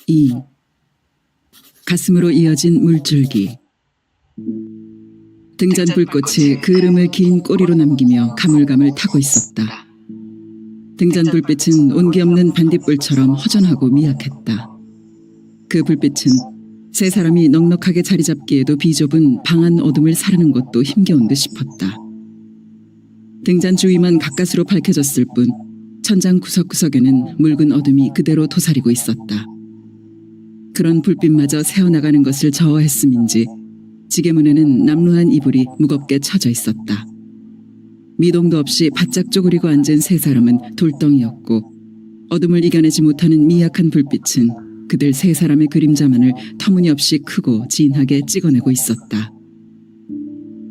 2. 가슴으로 이어진 물줄기. 등잔 불꽃이 그름을 긴 꼬리로 남기며 가물가물 타고 있었다. 등잔 불빛은 온기 없는 반딧불처럼 허전하고 미약했다. 그 불빛은 세 사람이 넉넉하게 자리 잡기에도 비좁은 방 안 어둠을 사르는 것도 힘겨운 듯 싶었다. 등잔 주위만 가까스로 밝혀졌을 뿐 천장 구석구석에는 묽은 어둠이 그대로 도사리고 있었다. 그런 불빛마저 새어나가는 것을 저어했음인지 지게문에는 남루한 이불이 무겁게 쳐져 있었다. 미동도 없이 바짝 쪼그리고 앉은 세 사람은 돌덩이였고 어둠을 이겨내지 못하는 미약한 불빛은 그들 세 사람의 그림자만을 터무니없이 크고 진하게 찍어내고 있었다.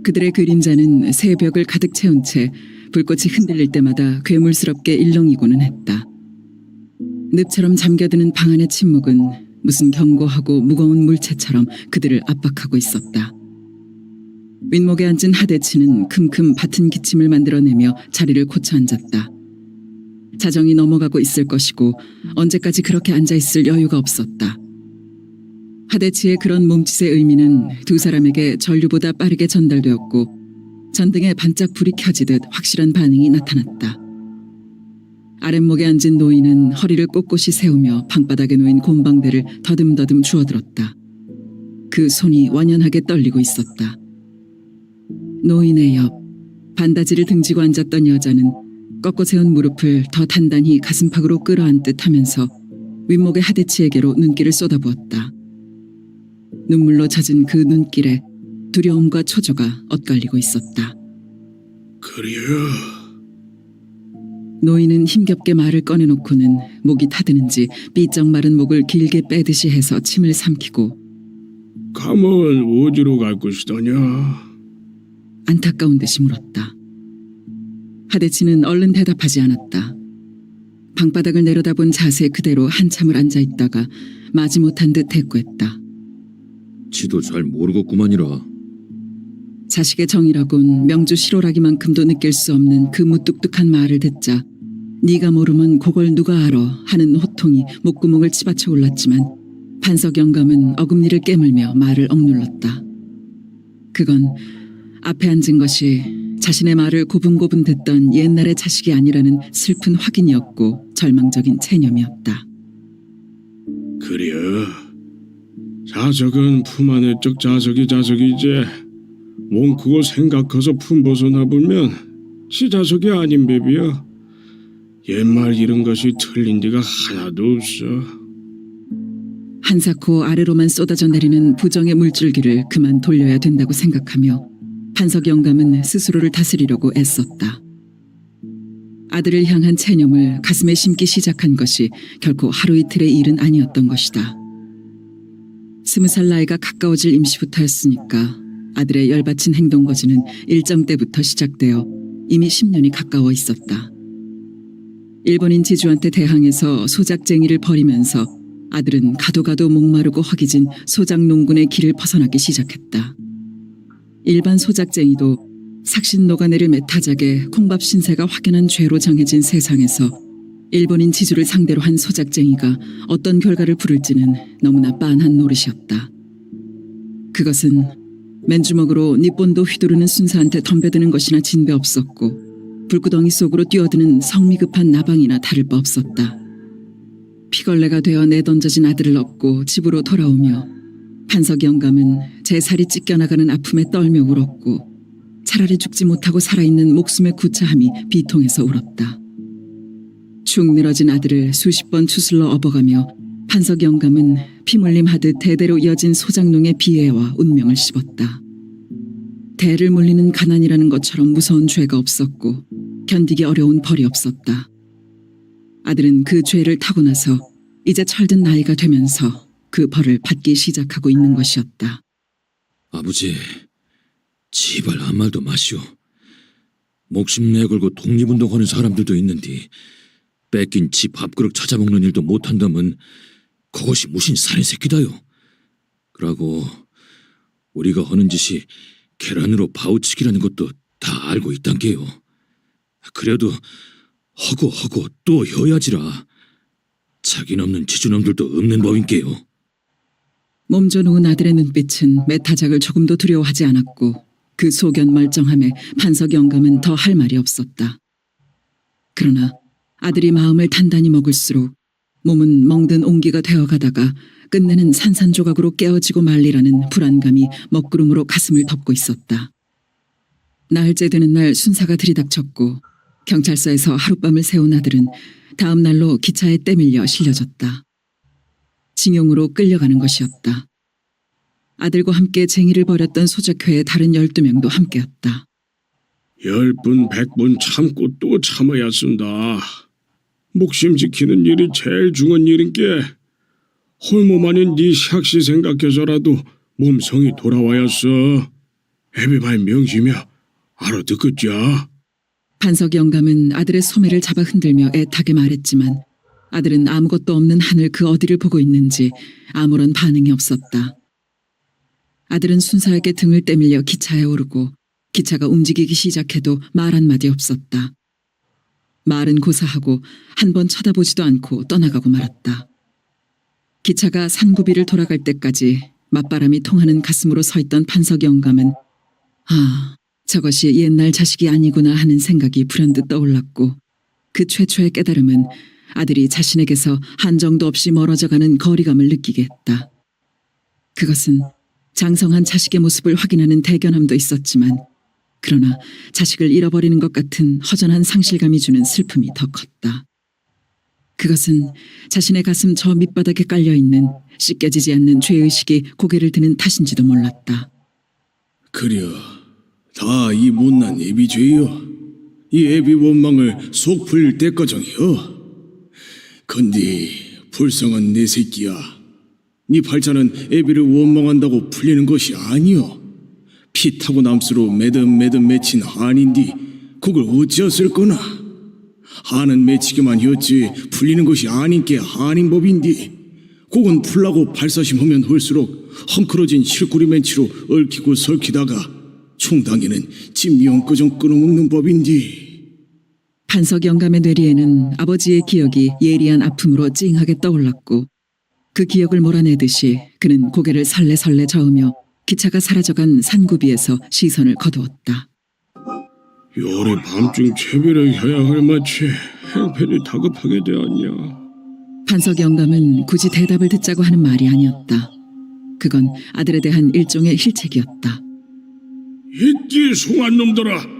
그들의 그림자는 새 벽을 가득 채운 채 불꽃이 흔들릴 때마다 괴물스럽게 일렁이고는 했다. 늪처럼 잠겨드는 방 안의 침묵은 무슨 견고하고 무거운 물체처럼 그들을 압박하고 있었다. 윗목에 앉은 하대치는 큼큼 밭은 기침을 만들어내며 자리를 고쳐 앉았다. 자정이 넘어가고 있을 것이고 언제까지 그렇게 앉아있을 여유가 없었다. 하대치의 그런 몸짓의 의미는 두 사람에게 전류보다 빠르게 전달되었고 전등에 반짝 불이 켜지듯 확실한 반응이 나타났다. 아랫목에 앉은 노인은 허리를 꼿꼿이 세우며 방바닥에 놓인 곰방대를 더듬더듬 주워들었다. 그 손이 완연하게 떨리고 있었다. 노인의 옆 반다지를 등지고 앉았던 여자는 꺾어 세운 무릎을 더 단단히 가슴팍으로 끌어안듯 하면서 윗목의 하대치에게로 눈길을 쏟아부었다. 눈물로 젖은 그 눈길에 두려움과 초조가 엇갈리고 있었다. 그래요. 노인은 힘겹게 말을 꺼내놓고는 목이 타드는지 삐쩍 마른 목을 길게 빼듯이 해서 침을 삼키고 감은 어디로 갈 것이더냐? 안타까운 듯이 물었다. 하대치는 얼른 대답하지 않았다. 방바닥을 내려다본 자세 그대로 한참을 앉아있다가 마지못한 듯 대꾸했다. 지도 잘 모르겠구만이라. 자식의 정이라곤 명주 실오라기만큼도 느낄 수 없는 그 무뚝뚝한 말을 듣자 네가 모르면 그걸 누가 알아 하는 호통이 목구멍을 치받쳐 올랐지만 판석 영감은 어금니를 깨물며 말을 억눌렀다. 그건 앞에 앉은 것이 자신의 말을 고분고분 듣던 옛날의 자식이 아니라는 슬픈 확인이었고 절망적인 체념이었다. 그래요. 자석은 품 안에 적 자석이지. 몸 크고 생각해서 품 벗어나보면 지 자석이 아닌 뱀이야. 옛말 이런 것이 틀린 데가 하나도 없어. 한사코 아래로만 쏟아져 내리는 부정의 물줄기를 그만 돌려야 된다고 생각하며 판석 영감은 스스로를 다스리려고 애썼다. 아들을 향한 체념을 가슴에 심기 시작한 것이 결코 하루 이틀의 일은 아니었던 것이다. 20살 나이가 가까워질 임시부터였으니까 아들의 열받친 행동거지는 일정 때부터 시작되어 이미 10년이 가까워 있었다. 일본인 지주한테 대항해서 소작쟁이를 벌이면서 아들은 가도 목마르고 허기진 소작농군의 길을 벗어나기 시작했다. 일반 소작쟁이도 삭신 녹아내릴 메타작에 콩밥 신세가 확연한 죄로 정해진 세상에서 일본인 지주를 상대로 한 소작쟁이가 어떤 결과를 부를지는 너무나 빤한 노릇이었다. 그것은 맨주먹으로 니본도 휘두르는 순사한테 덤벼드는 것이나 진배 없었고 불구덩이 속으로 뛰어드는 성미급한 나방이나 다를 바 없었다. 피걸레가 되어 내던져진 아들을 업고 집으로 돌아오며 판석 영감은 제 살이 찢겨나가는 아픔에 떨며 울었고 차라리 죽지 못하고 살아있는 목숨의 구차함이 비통해서 울었다. 축 늘어진 아들을 수십 번 추슬러 업어가며 판석 영감은 피물림 하듯 대대로 이어진 소작농의 비애와 운명을 씹었다. 대를 물리는 가난이라는 것처럼 무서운 죄가 없었고 견디기 어려운 벌이 없었다. 아들은 그 죄를 타고 나서 이제 철든 나이가 되면서 그 벌을 받기 시작하고 있는 것이었다. 아버지, 제발 한 말도 마시오. 목숨 내걸고 독립운동하는 사람들도 있는데 뺏긴 집 밥그릇 찾아먹는 일도 못한다면 그것이 무슨 살인새끼다요. 그러고 우리가 하는 짓이 계란으로 바우치기라는 것도 다 알고 있단게요. 그래도 허고 또 해야지라. 자긴 없는 지주놈들도 없는 법인게요. 몸져 누운 아들의 눈빛은 메타작을 조금도 두려워하지 않았고 그 소견 멀쩡함에 판석 영감은 더 할 말이 없었다. 그러나 아들이 마음을 단단히 먹을수록 몸은 멍든 옹기가 되어가다가 끝내는 산산조각으로 깨어지고 말리라는 불안감이 먹구름으로 가슴을 덮고 있었다. 나흘째 되는 날 순사가 들이닥쳤고 경찰서에서 하룻밤을 새운 아들은 다음 날로 기차에 떼밀려 실려졌다. 징용으로 끌려가는 것이었다. 아들과 함께 쟁의를 벌였던 소작회의 다른 12명도 함께였다. 10분, 100분 참고 또 참아야 쓴다. 목숨 지키는 일이 제일 중요한 일인게 홀몸 아닌 네 샥시 생각해서라도 몸성이 돌아와야 써. 애비 말 명심이야. 알아듣겠자. 판석 영감은 아들의 소매를 잡아 흔들며 애타게 말했지만 아들은 아무것도 없는 하늘 그 어디를 보고 있는지 아무런 반응이 없었다. 아들은 순사에게 등을 떼밀려 기차에 오르고 기차가 움직이기 시작해도 말 한마디 없었다. 말은 고사하고 한 번 쳐다보지도 않고 떠나가고 말았다. 기차가 산구비를 돌아갈 때까지 맞바람이 통하는 가슴으로 서 있던 판석 영감은 저것이 옛날 자식이 아니구나 하는 생각이 불현듯 떠올랐고 그 최초의 깨달음은 아들이 자신에게서 한정도 없이 멀어져가는 거리감을 느끼게 했다. 그것은 장성한 자식의 모습을 확인하는 대견함도 있었지만 그러나 자식을 잃어버리는 것 같은 허전한 상실감이 주는 슬픔이 더 컸다. 그것은 자신의 가슴 저 밑바닥에 깔려있는 씻겨지지 않는 죄의식이 고개를 드는 탓인지도 몰랐다. 그려 다 이 못난 애비 죄여. 이 애비 원망을 속 풀릴 때까정이여. 건디 불쌍한 내 새끼야. 네 팔자는 애비를 원망한다고 풀리는 것이 아니여. 피 타고 남수로 매듭 맺힌 한인디 그걸 어찌었을 거나. 한은 맺히기만 했지 풀리는 것이 아닌 게 한인법인디. 그건 풀라고 발사심하면 할수록 헝클어진 실구리 멘치로 얽히고 설키다가 충당에는 찜미엉끄정 끊어먹는 법인디. 판석 영감의 뇌리에는 아버지의 기억이 예리한 아픔으로 찡하게 떠올랐고 그 기억을 몰아내듯이 그는 고개를 설레설레 저으며 기차가 사라져간 산구비에서 시선을 거두었다. 요리 밤중 채비를 해야 할 마치 행편이 다급하게 되었냐. 판석 영감은 굳이 대답을 듣자고 하는 말이 아니었다. 그건 아들에 대한 일종의 힐책이었다. 이끼 송한 놈들아.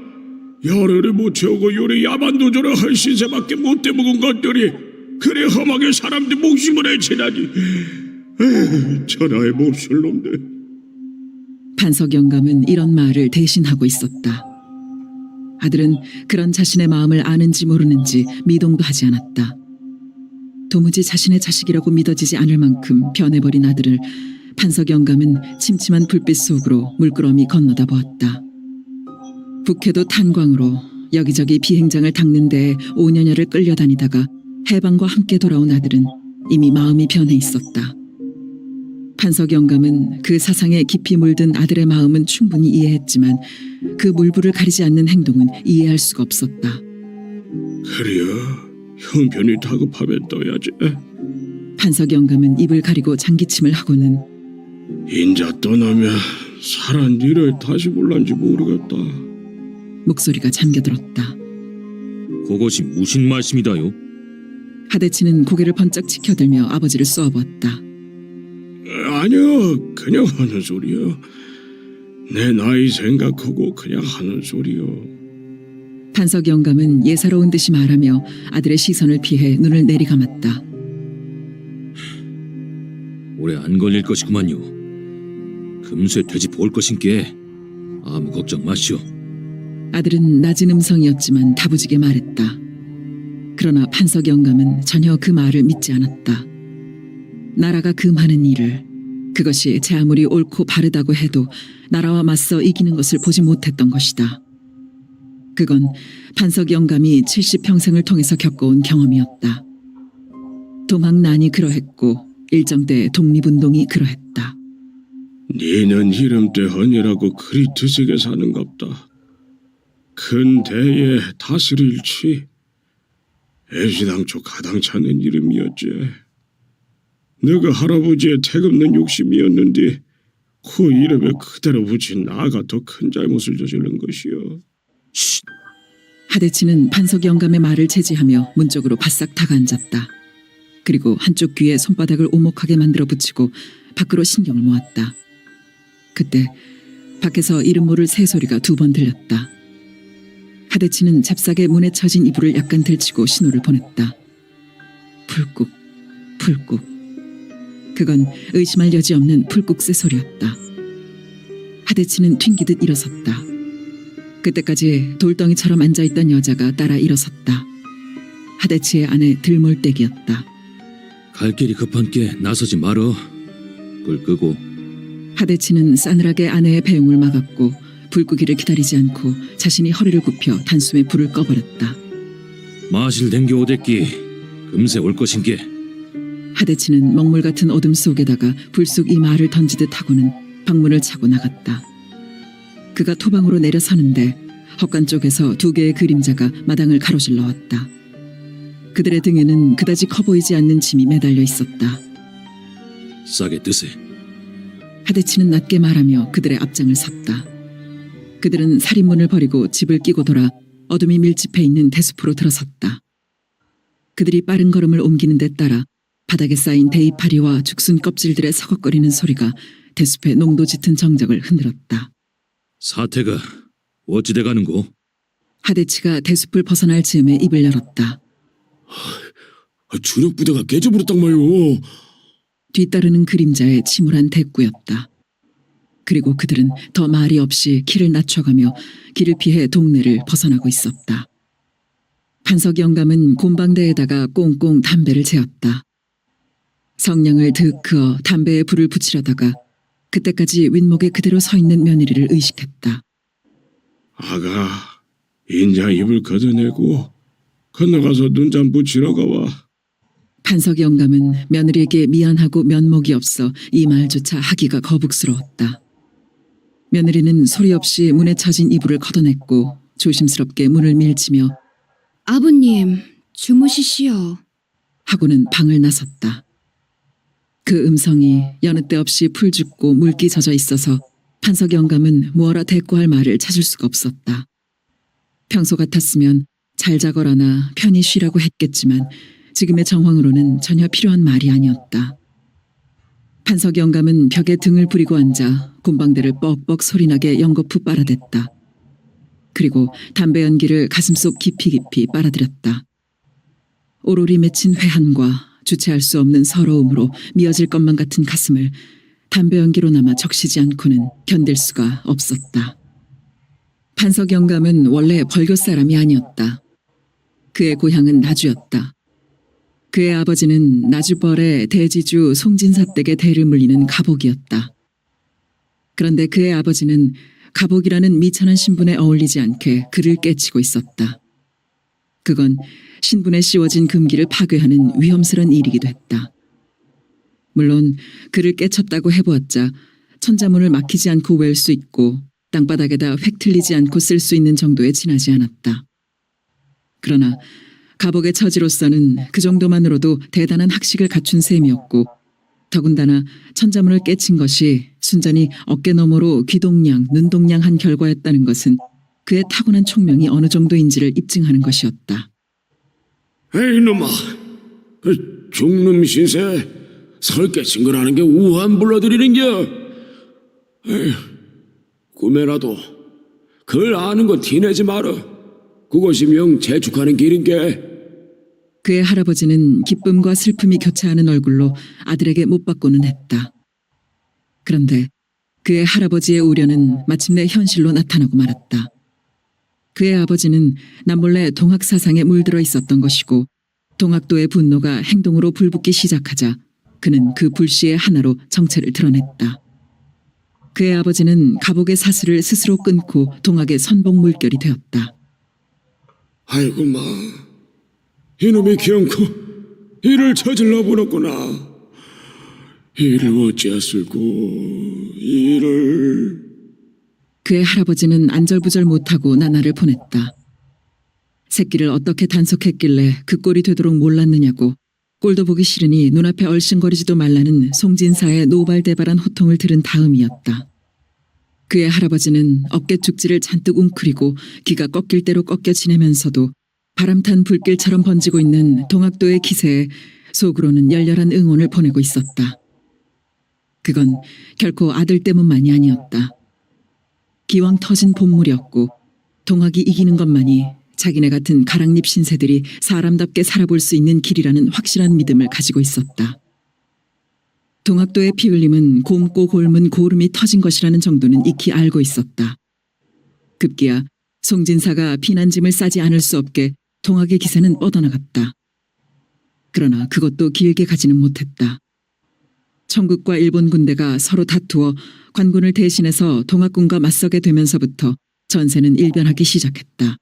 열흘을 못 채우고 요리 야반도주를 할 신세밖에 못 대먹은 것들이 그래 험하게 사람들 목숨을 해치다니. 천하의 몹쓸 놈들. 판석 영감은 이런 말을 대신하고 있었다. 아들은 그런 자신의 마음을 아는지 모르는지 미동도 하지 않았다. 도무지 자신의 자식이라고 믿어지지 않을 만큼 변해버린 아들을 판석 영감은 침침한 불빛 속으로 물끄러미 건너다 보았다. 북해도 탄광으로 여기저기 비행장을 닦는 데에 5년여를 끌려다니다가 해방과 함께 돌아온 아들은 이미 마음이 변해 있었다. 판석 영감은 그 사상에 깊이 물든 아들의 마음은 충분히 이해했지만 그 물불을 가리지 않는 행동은 이해할 수가 없었다. 그래야 형편이 다급하면 떠야지. 판석 영감은 입을 가리고 장기침을 하고는 인자 떠나면 살한 일을 다시 볼란지 모르겠다. 목소리가 잠겨들었다. 그것이 무슨 말씀이다요? 하대치는 고개를 번쩍 치켜들며 아버지를 쏘아보았다. 아니요, 그냥 하는 소리요. 내 나이 생각하고 그냥 하는 소리요. 판석 영감은 예사로운 듯이 말하며 아들의 시선을 피해 눈을 내리감았다. 오래 안 걸릴 것이구만요. 금세 돼지 볼 것인께 아무 걱정 마시오. 아들은 낮은 음성이었지만 다부지게 말했다. 그러나 판석 영감은 전혀 그 말을 믿지 않았다. 나라가 금하는 일을, 그것이 제 아무리 옳고 바르다고 해도 나라와 맞서 이기는 것을 보지 못했던 것이다. 그건 판석 영감이 70평생을 통해서 겪어온 경험이었다. 동학난이 그러했고 일정대 독립운동이 그러했다. 니는 이름 때 헌이라고 그리 드시게 사는갑다. 큰 대에 다스릴치. 애시당초 가당찮은 이름이었지. 너가 할아버지의 택없는 욕심이었는데 그 이름에 그대로 붙인 나가 더 큰 잘못을 저지른 것이요. 하대치는 판석 영감의 말을 제지하며 문 쪽으로 바싹 다가앉았다. 그리고 한쪽 귀에 손바닥을 오목하게 만들어 붙이고 밖으로 신경을 모았다. 그때 밖에서 이름 모를 새소리가 2번 들렸다. 하대치는 잽싸게 문에 처진 이불을 약간 들치고 신호를 보냈다. 풀국, 풀국. 그건 의심할 여지 없는 풀국새 소리였다. 하대치는 튕기듯 일어섰다. 그때까지 돌덩이처럼 앉아있던 여자가 따라 일어섰다. 하대치의 아내 들몰댁이었다. 갈 길이 급한 게 나서지 말어. 불 끄고. 하대치는 싸늘하게 아내의 배웅을 막았고 불 끄기를 기다리지 않고 자신이 허리를 굽혀 단숨에 불을 꺼버렸다. 마실 댕겨 오댔기. 금세 올 것인게. 하대치는 먹물 같은 어둠 속에다가 불쑥 이 말을 던지듯 하고는 방문을 차고 나갔다. 그가 토방으로 내려서는데 헛간 쪽에서 2개의 그림자가 마당을 가로질러 왔다. 그들의 등에는 그다지 커 보이지 않는 짐이 매달려 있었다. 싸게 드세. 하대치는 낮게 말하며 그들의 앞장을 섰다. 그들은 살인문을 버리고 집을 끼고 돌아 어둠이 밀집해 있는 대숲으로 들어섰다. 그들이 빠른 걸음을 옮기는 데 따라 바닥에 쌓인 대이파리와 죽순 껍질들의 서걱거리는 소리가 대숲의 농도 짙은 정적을 흔들었다. 사태가 어찌돼 가는고? 하대치가 대숲을 벗어날 즈음에 입을 열었다. 주력 부대가 깨져버렸단 말이오. 뒤따르는 그림자의 침울한 대꾸였다. 그리고 그들은 더 말이 없이 길을 낮춰가며 길을 피해 동네를 벗어나고 있었다. 판석 영감은 곰방대에다가 꽁꽁 담배를 재었다. 성냥을 득 그어 담배에 불을 붙이려다가 그때까지 윗목에 그대로 서 있는 며느리를 의식했다. 아가, 인자 입을 걷어내고 건너가서 눈잠 붙이러 가와. 판석 영감은 며느리에게 미안하고 면목이 없어 이 말조차 하기가 거북스러웠다. 며느리는 소리 없이 문에 처진 이불을 걷어냈고 조심스럽게 문을 밀치며 아버님, 주무시시오. 하고는 방을 나섰다. 그 음성이 여느 때 없이 풀죽고 물기 젖어 있어서 판석 영감은 무어라 대꾸할 말을 찾을 수가 없었다. 평소 같았으면 잘 자거라나 편히 쉬라고 했겠지만 지금의 정황으로는 전혀 필요한 말이 아니었다. 판석 영감은 벽에 등을 부리고 앉아 곰방대를 뻑뻑 소리나게 연거푸 빨아댔다. 그리고 담배 연기를 가슴속 깊이 깊이 빨아들였다. 오롤이 맺힌 회한과 주체할 수 없는 서러움으로 미어질 것만 같은 가슴을 담배 연기로나마 적시지 않고는 견딜 수가 없었다. 판석 영감은 원래 벌교 사람이 아니었다. 그의 고향은 나주였다. 그의 아버지는 나주벌의 대지주 송진사 댁의 대를 물리는 가복이었다. 그런데 그의 아버지는 가복이라는 미천한 신분에 어울리지 않게 그를 깨치고 있었다. 그건 신분에 씌워진 금기를 파괴하는 위험스런 일이기도 했다. 물론 그를 깨쳤다고 해보았자 천자문을 막히지 않고 외울 수 있고 땅바닥에다 획 틀리지 않고 쓸 수 있는 정도에 지나지 않았다. 그러나 가복의 처지로서는 그 정도만으로도 대단한 학식을 갖춘 셈이었고 더군다나 천자문을 깨친 것이 순전히 어깨너머로 귀동냥, 눈동냥한 결과였다는 것은 그의 타고난 총명이 어느 정도인지를 입증하는 것이었다. 에이 놈아, 그 중놈 신세 설깨친 거라는 게 우한 불러들이는겨. 에휴, 꿈에라도 그걸 아는 거 티내지 마라. 그것이 명 재촉하는 길인게. 그의 할아버지는 기쁨과 슬픔이 교차하는 얼굴로 아들에게 못 받고는 했다. 그런데 그의 할아버지의 우려는 마침내 현실로 나타나고 말았다. 그의 아버지는 남몰래 동학 사상에 물들어 있었던 것이고 동학도의 분노가 행동으로 불붙기 시작하자 그는 그 불씨의 하나로 정체를 드러냈다. 그의 아버지는 가복의 사슬을 스스로 끊고 동학의 선봉 물결이 되었다. 아이고 마, 이놈의 기어코 이를 저질러 보냈구나. 이를 어찌했을꼬. 이를. 그의 할아버지는 안절부절 못하고 나날을 보냈다. 새끼를 어떻게 단속했길래 그 꼴이 되도록 몰랐느냐고 꼴도 보기 싫으니 눈앞에 얼씬거리지도 말라는 송진사의 노발대발한 호통을 들은 다음이었다. 그의 할아버지는 어깨 죽지를 잔뜩 웅크리고 귀가 꺾일 대로 꺾여 지내면서도 바람탄 불길처럼 번지고 있는 동학도의 기세에 속으로는 열렬한 응원을 보내고 있었다. 그건 결코 아들 때문만이 아니었다. 기왕 터진 본물이었고 동학이 이기는 것만이 자기네 같은 가랑잎 신세들이 사람답게 살아볼 수 있는 길이라는 확실한 믿음을 가지고 있었다. 동학도의 피 흘림은 곰고 골문 고름이 터진 것이라는 정도는 익히 알고 있었다. 급기야 송진사가 피난짐을 싸지 않을 수 없게 동학의 기세는 뻗어나갔다. 그러나 그것도 길게 가지는 못했다. 청국과 일본 군대가 서로 다투어 관군을 대신해서 동학군과 맞서게 되면서부터 전세는 일변하기 시작했다.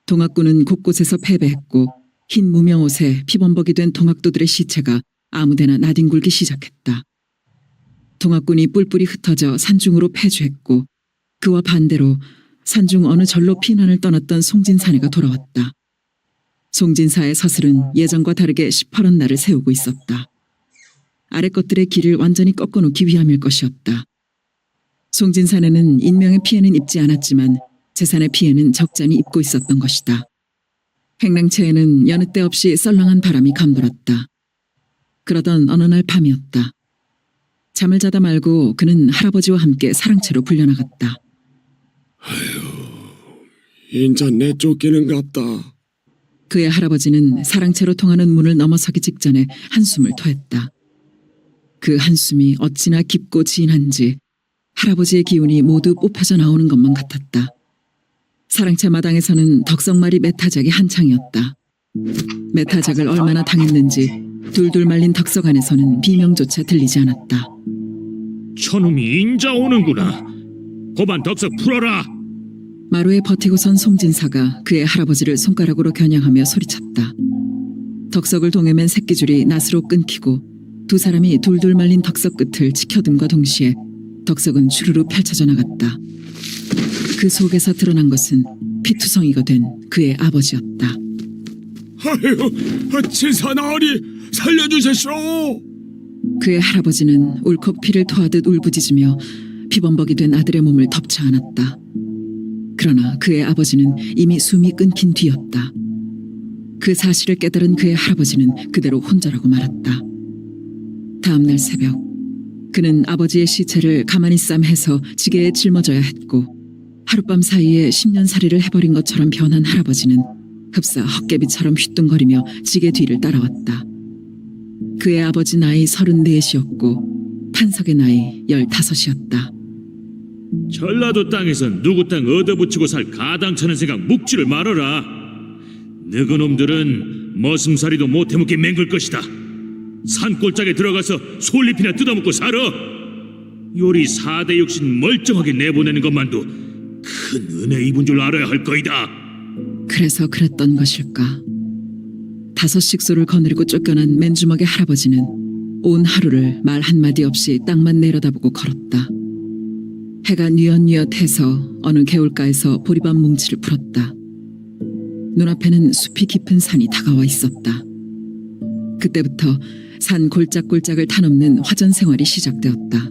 동학군은 곳곳에서 패배했고 흰 무명옷에 피범벅이 된 동학도들의 시체가 아무데나 나뒹굴기 시작했다. 동학군이 뿔뿔이 흩어져 산중으로 패주했고 그와 반대로 산중 어느 절로 피난을 떠났던 송진사내가 돌아왔다. 송진사의 서슬은 예전과 다르게 시퍼런 날을 세우고 있었다. 아래 것들의 길을 완전히 꺾어놓기 위함일 것이었다. 송진사내는 인명의 피해는 입지 않았지만 재산의 피해는 적잖이 입고 있었던 것이다. 횡랑채에는 여느 때 없이 썰렁한 바람이 감돌았다. 그러던 어느 날 밤이었다. 잠을 자다 말고 그는 할아버지와 함께 사랑채로 불려나갔다. 인자 내쫓기는 같다. 그의 할아버지는 사랑채로 통하는 문을 넘어서기 직전에 한숨을 토했다. 그 한숨이 어찌나 깊고 진한지 할아버지의 기운이 모두 뽑혀져 나오는 것만 같았다. 사랑채 마당에서는 덕석말이 메타작이 한창이었다. 메타작을 얼마나 당했는지 둘둘 말린 덕석 안에서는 비명조차 들리지 않았다. 저놈이 인자 오는구나. 고반 덕석 풀어라. 마루에 버티고 선 송진사가 그의 할아버지를 손가락으로 겨냥하며 소리쳤다. 덕석을 동여맨 새끼줄이 낫으로 끊기고 두 사람이 둘둘 말린 덕석 끝을 치켜듦과 동시에 덕석은 주르르 펼쳐져 나갔다. 그 속에서 드러난 것은 피투성이가 된 그의 아버지였다. 아유, 치사나으리 살려주십시오. 그의 할아버지는 울컥 피를 토하듯 울부짖으며 피범벅이 된 아들의 몸을 덮쳐 안았다. 그러나 그의 아버지는 이미 숨이 끊긴 뒤였다. 그 사실을 깨달은 그의 할아버지는 그대로 혼절하고 말았다. 다음날 새벽 그는 아버지의 시체를 가만히 쌈해서 지게에 짊어져야 했고 하룻밤 사이에 10년살이를 해버린 것처럼 변한 할아버지는 흡사 헛개비처럼 휘뚱거리며 지게 뒤를 따라왔다. 그의 아버지 나이 34이었고 판석의 나이 15이었다. 전라도 땅에선 누구 땅 얻어붙이고 살 가당차는 생각 묵지를 말아라. 너그놈들은 머슴살이도 못해먹게 맹글 것이다. 산골짜기에 들어가서 솔잎이나 뜯어먹고 살아. 요리 4대 육신 멀쩡하게 내보내는 것만도 큰 은혜 입은 줄 알아야 할 거이다. 그래서 그랬던 것일까? 5 식소를 거느리고 쫓겨난 맨주먹의 할아버지는 온 하루를 말 한마디 없이 땅만 내려다보고 걸었다. 해가 뉘엿뉘엿해서 어느 개울가에서 보리밥 뭉치를 풀었다. 눈앞에는 숲이 깊은 산이 다가와 있었다. 그때부터 산 골짝골짝을 타넘는 화전 생활이 시작되었다.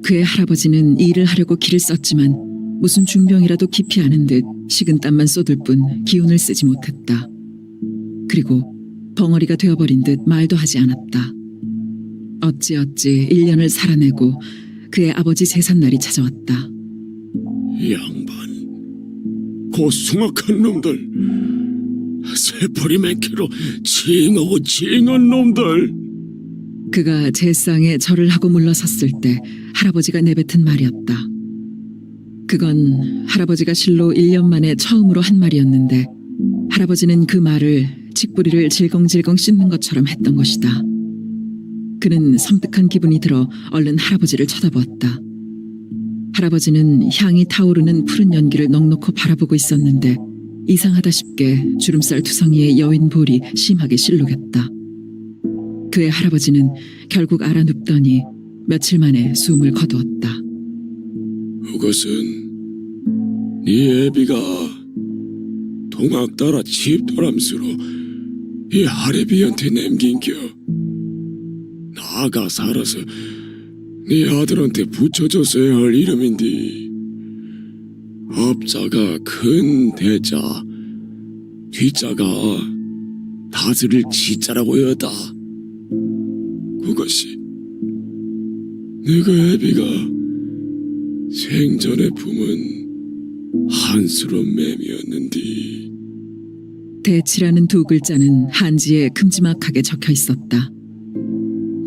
그의 할아버지는 일을 하려고 길을 썼지만 무슨 중병이라도 깊이 아는 듯 식은 땀만 쏟을 뿐 기운을 쓰지 못했다. 그리고 벙어리가 되어버린 듯 말도 하지 않았다. 어찌어찌 1년을 살아내고 그의 아버지 제삿날이 찾아왔다. 양반, 고숭악한 놈들, 새풀이 맨키로 징하고 징한 놈들. 그가 제상에 절을 하고 물러섰을 때 할아버지가 내뱉은 말이었다. 그건 할아버지가 실로 1년 만에 처음으로 한 말이었는데 할아버지는 그 말을 칡뿌리를 질겅질겅 씹는 것처럼 했던 것이다. 그는 섬뜩한 기분이 들어 얼른 할아버지를 쳐다보았다. 할아버지는 향이 타오르는 푸른 연기를 넋놓고 바라보고 있었는데 이상하다 싶게 주름살 투성이의 여인 볼이 심하게 실룩였다. 그의 할아버지는 결국 알아눕더니 며칠 만에 숨을 거두었다. 그것은 네 애비가 동학 따라 집도람수로 이 하레비한테 남긴겨. 나가 살아서 네 아들한테 붙여줬어야 할 이름인데 업자가 큰 대자, 뒤자가 다스릴 지자라고였다. 그것이 내가 애비가 생전에 품은 한스러운 맴이었는디. 대치라는 두 글자는 한지에 큼지막하게 적혀 있었다.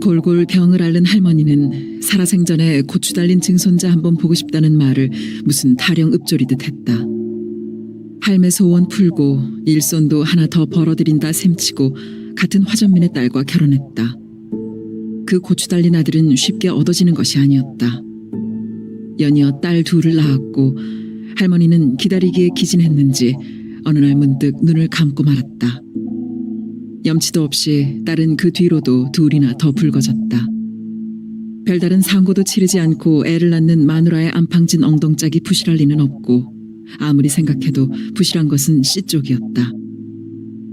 골골 병을 앓는 할머니는 살아생전에 고추 달린 증손자 한번 보고 싶다는 말을 무슨 타령 읍조리듯 했다. 할매 소원 풀고 일손도 하나 더 벌어들인다 셈치고 같은 화전민의 딸과 결혼했다. 그 고추 달린 아들은 쉽게 얻어지는 것이 아니었다. 연이어 딸 둘을 낳았고 할머니는 기다리기에 기진했는지 어느 날 문득 눈을 감고 말았다. 염치도 없이 딸은 그 뒤로도 둘이나 더 붉어졌다. 별다른 상고도 치르지 않고 애를 낳는 마누라의 안팡진 엉덩짝이 부실할 리는 없고 아무리 생각해도 부실한 것은 씨 쪽이었다.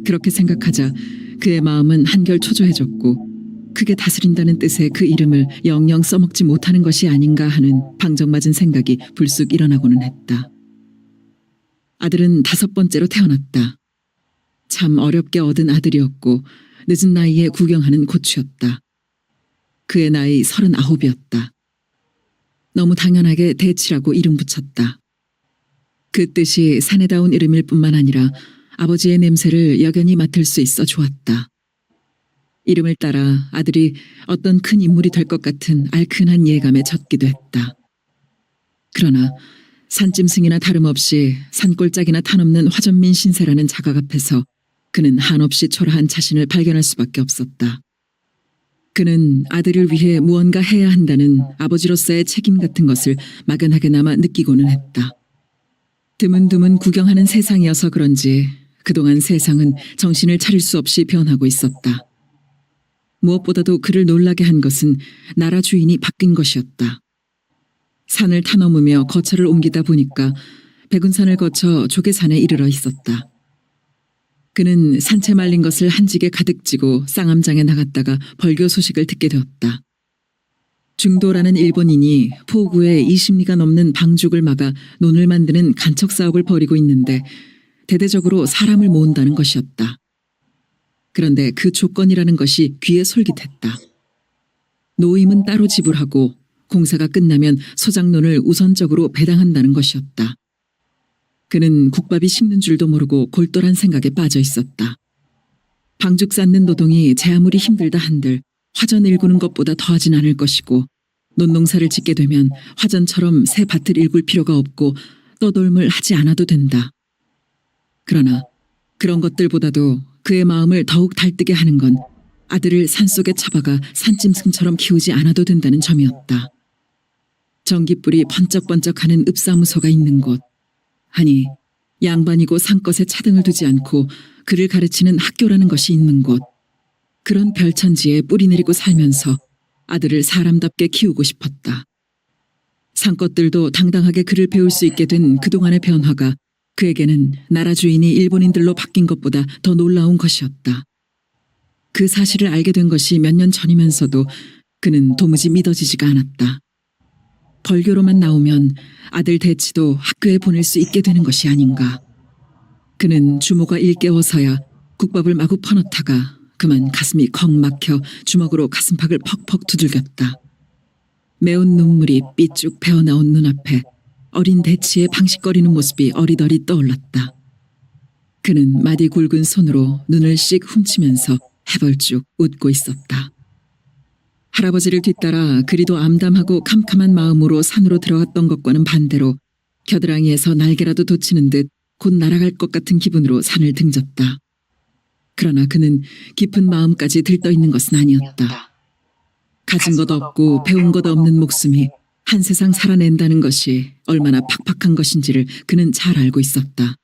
그렇게 생각하자 그의 마음은 한결 초조해졌고 크게 다스린다는 뜻의 그 이름을 영영 써먹지 못하는 것이 아닌가 하는 방정맞은 생각이 불쑥 일어나고는 했다. 아들은 5번째로 태어났다. 참 어렵게 얻은 아들이었고 늦은 나이에 구경하는 고추였다. 그의 나이 39이었다. 너무 당연하게 대치라고 이름 붙였다. 그 뜻이 사내다운 이름일 뿐만 아니라 아버지의 냄새를 여견히 맡을 수 있어 좋았다. 이름을 따라 아들이 어떤 큰 인물이 될 것 같은 알큰한 예감에 젖기도 했다. 그러나 산짐승이나 다름없이 산골짜기나 탄없는 화전민 신세라는 자각 앞에서 그는 한없이 초라한 자신을 발견할 수밖에 없었다. 그는 아들을 위해 무언가 해야 한다는 아버지로서의 책임 같은 것을 막연하게나마 느끼고는 했다. 드문드문 구경하는 세상이어서 그런지 그동안 세상은 정신을 차릴 수 없이 변하고 있었다. 무엇보다도 그를 놀라게 한 것은 나라 주인이 바뀐 것이었다. 산을 타넘으며 거처를 옮기다 보니까 백운산을 거쳐 조계산에 이르러 있었다. 그는 산채 말린 것을 한직에 가득 쥐고 쌍암장에 나갔다가 벌교 소식을 듣게 되었다. 중도라는 일본인이 포구에 20리가 넘는 방죽을 막아 논을 만드는 간척 사업을 벌이고 있는데 대대적으로 사람을 모은다는 것이었다. 그런데 그 조건이라는 것이 귀에 솔깃했다. 노임은 따로 지불하고 공사가 끝나면 소작농을 우선적으로 배당한다는 것이었다. 그는 국밥이 식는 줄도 모르고 골똘한 생각에 빠져 있었다. 방죽 쌓는 노동이 제 아무리 힘들다 한들 화전 일구는 것보다 더하진 않을 것이고 논농사를 짓게 되면 화전처럼 새 밭을 일굴 필요가 없고 떠돌물 하지 않아도 된다. 그러나 그런 것들보다도 그의 마음을 더욱 달뜨게 하는 건 아들을 산속에 처박아 산짐승처럼 키우지 않아도 된다는 점이었다. 전깃불이 번쩍번쩍하는 읍사무소가 있는 곳, 아니 양반이고 산것에 차등을 두지 않고 그를 가르치는 학교라는 것이 있는 곳, 그런 별천지에 뿌리 내리고 살면서 아들을 사람답게 키우고 싶었다. 산것들도 당당하게 그를 배울 수 있게 된 그동안의 변화가 그에게는 나라 주인이 일본인들로 바뀐 것보다 더 놀라운 것이었다. 그 사실을 알게 된 것이 몇 년 전이면서도 그는 도무지 믿어지지가 않았다. 벌교로만 나오면 아들 대치도 학교에 보낼 수 있게 되는 것이 아닌가. 그는 주모가 일깨워서야 국밥을 마구 퍼넣다가 그만 가슴이 컥 막혀 주먹으로 가슴팍을 퍽퍽 두들겼다. 매운 눈물이 삐쭉 배어나온 눈앞에 어린 대치의 방식거리는 모습이 어리더리 떠올랐다. 그는 마디 굵은 손으로 눈을 씩 훔치면서 해벌쭉 웃고 있었다. 할아버지를 뒤따라 그리도 암담하고 캄캄한 마음으로 산으로 들어갔던 것과는 반대로 겨드랑이에서 날개라도 돋치는 듯 곧 날아갈 것 같은 기분으로 산을 등졌다. 그러나 그는 깊은 마음까지 들떠있는 것은 아니었다. 가진 것 없고 배운 것 없는 목숨이 한 세상 살아낸다는 것이 얼마나 팍팍한 것인지를 그는 잘 알고 있었다.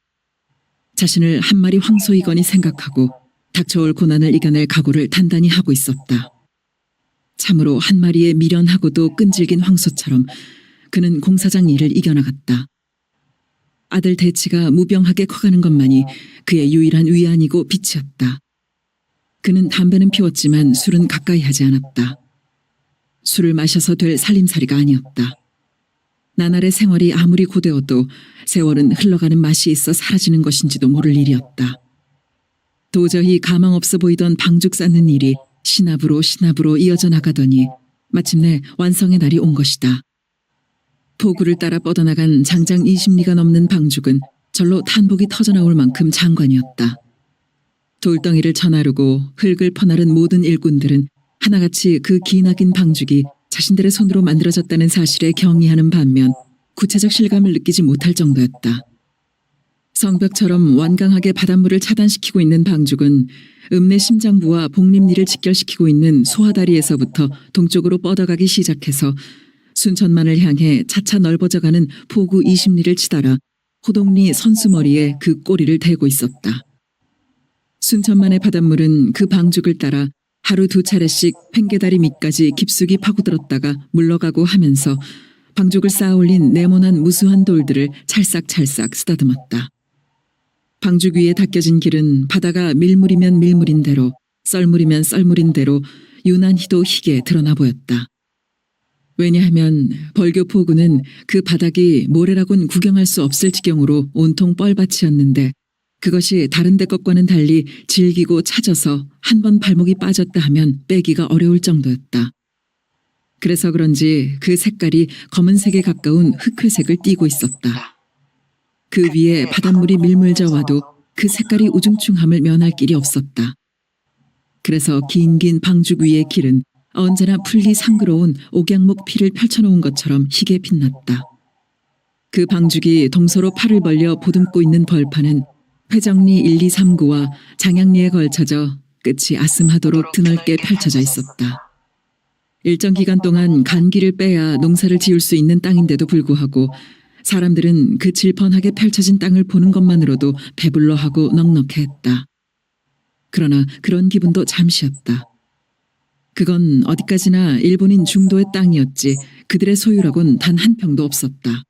자신을 한 마리 황소이거니 생각하고 닥쳐올 고난을 이겨낼 각오를 단단히 하고 있었다. 참으로 한 마리의 미련하고도 끈질긴 황소처럼 그는 공사장 일을 이겨나갔다. 아들 대치가 무병하게 커가는 것만이 그의 유일한 위안이고 빛이었다. 그는 담배는 피웠지만 술은 가까이 하지 않았다. 술을 마셔서 될 살림살이가 아니었다. 나날의 생활이 아무리 고되어도 세월은 흘러가는 맛이 있어 사라지는 것인지도 모를 일이었다. 도저히 가망 없어 보이던 방죽 쌓는 일이 신압으로 이어져 나가더니 마침내 완성의 날이 온 것이다. 포구를 따라 뻗어나간 장장 20리가 넘는 방죽은 절로 탄복이 터져나올 만큼 장관이었다. 돌덩이를 쳐나르고 흙을 퍼나른 모든 일꾼들은 하나같이 그 기나긴 방죽이 자신들의 손으로 만들어졌다는 사실에 경이하는 반면 구체적 실감을 느끼지 못할 정도였다. 성벽처럼 완강하게 바닷물을 차단시키고 있는 방죽은 읍내 심장부와 복림리를 직결시키고 있는 소화다리에서부터 동쪽으로 뻗어가기 시작해서 순천만을 향해 차차 넓어져가는 포구 20리를 치달아 호동리 선수머리에 그 꼬리를 대고 있었다. 순천만의 바닷물은 그 방죽을 따라 하루 2차례씩 팽개다리 밑까지 깊숙이 파고들었다가 물러가고 하면서 방죽을 쌓아올린 네모난 무수한 돌들을 찰싹찰싹 쓰다듬었다. 방죽 위에 닦여진 길은 바다가 밀물이면 밀물인 대로 썰물이면 썰물인 대로 유난히도 희게 드러나 보였다. 왜냐하면 벌교 포구는 그 바닥이 모래라곤 구경할 수 없을 지경으로 온통 뻘밭이었는데 그것이 다른 데 것과는 달리 질기고 차져서 한 번 발목이 빠졌다 하면 빼기가 어려울 정도였다. 그래서 그런지 그 색깔이 검은색에 가까운 흑회색을 띠고 있었다. 그 위에 바닷물이 밀물져 와도 그 색깔이 우중충함을 면할 길이 없었다. 그래서 긴 방죽 위의 길은 언제나 풀리 상그러운 옥양목 피를 펼쳐놓은 것처럼 희게 빛났다. 그 방죽이 동서로 팔을 벌려 보듬고 있는 벌판은 회정리 1, 2, 3구와 장양리에 걸쳐져 끝이 아슴하도록 드넓게 펼쳐져 있었다. 일정 기간 동안 간기를 빼야 농사를 지을 수 있는 땅인데도 불구하고 사람들은 그 질펀하게 펼쳐진 땅을 보는 것만으로도 배불러하고 넉넉해했다. 그러나 그런 기분도 잠시였다. 그건 어디까지나 일본인 중도의 땅이었지 그들의 소유라곤 단 한 평도 없었다.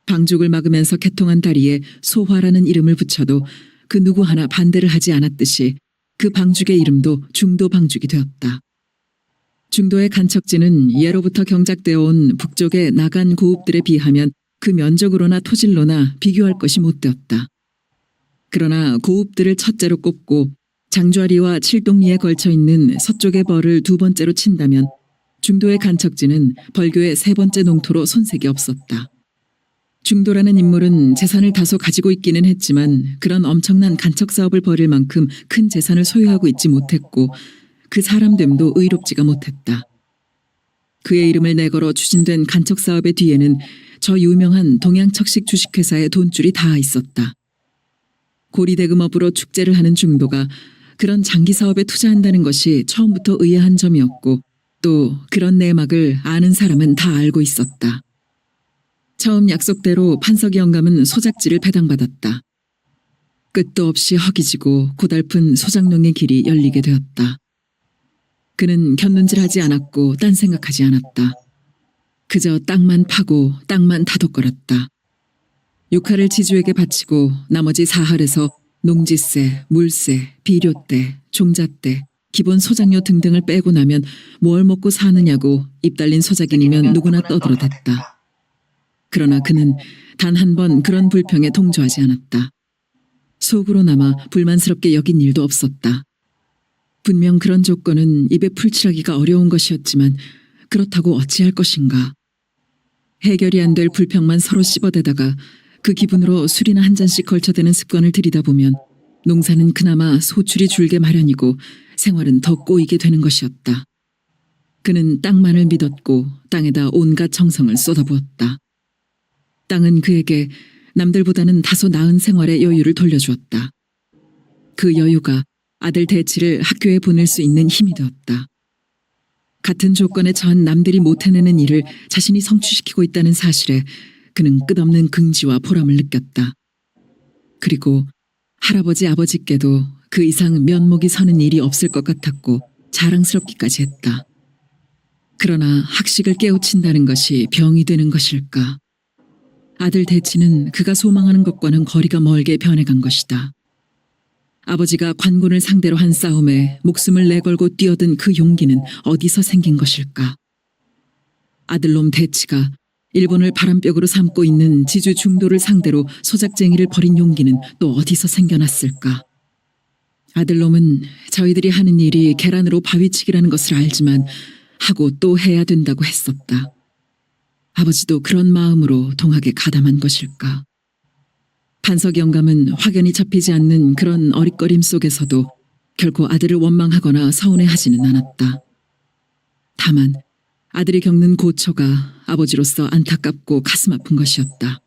방죽을 막으면서 개통한 다리에 소화라는 이름을 붙여도 그 누구 하나 반대를 하지 않았듯이 그 방죽의 이름도 중도 방죽이 되었다. 중도의 간척지는 예로부터 경작되어 온 북쪽의 나간 고읍들에 비하면 그 면적으로나 토질로나 비교할 것이 못되었다. 그러나 고읍들을 첫째로 꼽고 장좌리와 칠동리에 걸쳐 있는 서쪽의 벌을 두 번째로 친다면 중도의 간척지는 벌교의 세 번째 농토로 손색이 없었다. 중도라는 인물은 재산을 다소 가지고 있기는 했지만 그런 엄청난 간척 사업을 벌일 만큼 큰 재산을 소유하고 있지 못했고 그 사람됨도 의롭지가 못했다. 그의 이름을 내걸어 추진된 간척 사업의 뒤에는 저 유명한 동양척식 주식회사의 돈줄이 닿아 있었다. 고리대금업으로 축제를 하는 중도가 그런 장기 사업에 투자한다는 것이 처음부터 의아한 점이었고 또 그런 내막을 아는 사람은 다 알고 있었다. 처음 약속대로 판석이 영감은 소작지를 배당받았다. 끝도 없이 허기지고 고달픈 소작농의 길이 열리게 되었다. 그는 곁눈질하지 않았고 딴 생각하지 않았다. 그저 땅만 파고 땅만 다독거렸다. 6할을 지주에게 바치고 나머지 4할에서 농지세, 물세, 비료세, 종잣세, 기본 소작료 등등을 빼고 나면 뭘 먹고 사느냐고 입 달린 소작인이면 누구나 떠들어댔다. 그러나 그는 단 한 번 그런 불평에 동조하지 않았다. 속으로나마 불만스럽게 여긴 일도 없었다. 분명 그런 조건은 입에 풀칠하기가 어려운 것이었지만 그렇다고 어찌할 것인가. 해결이 안 될 불평만 서로 씹어대다가 그 기분으로 술이나 한 잔씩 걸쳐대는 습관을 들이다 보면 농사는 그나마 소출이 줄게 마련이고 생활은 더 꼬이게 되는 것이었다. 그는 땅만을 믿었고 땅에다 온갖 정성을 쏟아부었다. 땅은 그에게 남들보다는 다소 나은 생활의 여유를 돌려주었다. 그 여유가 아들 대치를 학교에 보낼 수 있는 힘이 되었다. 같은 조건에 처한 남들이 못 해내는 일을 자신이 성취시키고 있다는 사실에 그는 끝없는 긍지와 보람을 느꼈다. 그리고 할아버지 아버지께도 그 이상 면목이 서는 일이 없을 것 같았고 자랑스럽기까지 했다. 그러나 학식을 깨우친다는 것이 병이 되는 것일까? 아들 대치는 그가 소망하는 것과는 거리가 멀게 변해간 것이다. 아버지가 관군을 상대로 한 싸움에 목숨을 내걸고 뛰어든 그 용기는 어디서 생긴 것일까? 아들놈 대치가 일본을 바람벽으로 삼고 있는 지주 중도를 상대로 소작쟁이를 벌인 용기는 또 어디서 생겨났을까? 아들놈은 저희들이 하는 일이 계란으로 바위치기라는 것을 알지만 하고 또 해야 된다고 했었다. 아버지도 그런 마음으로 동학에 가담한 것일까? 판석 영감은 확연히 잡히지 않는 그런 어릿거림 속에서도 결코 아들을 원망하거나 서운해하지는 않았다. 다만 아들이 겪는 고초가 아버지로서 안타깝고 가슴 아픈 것이었다.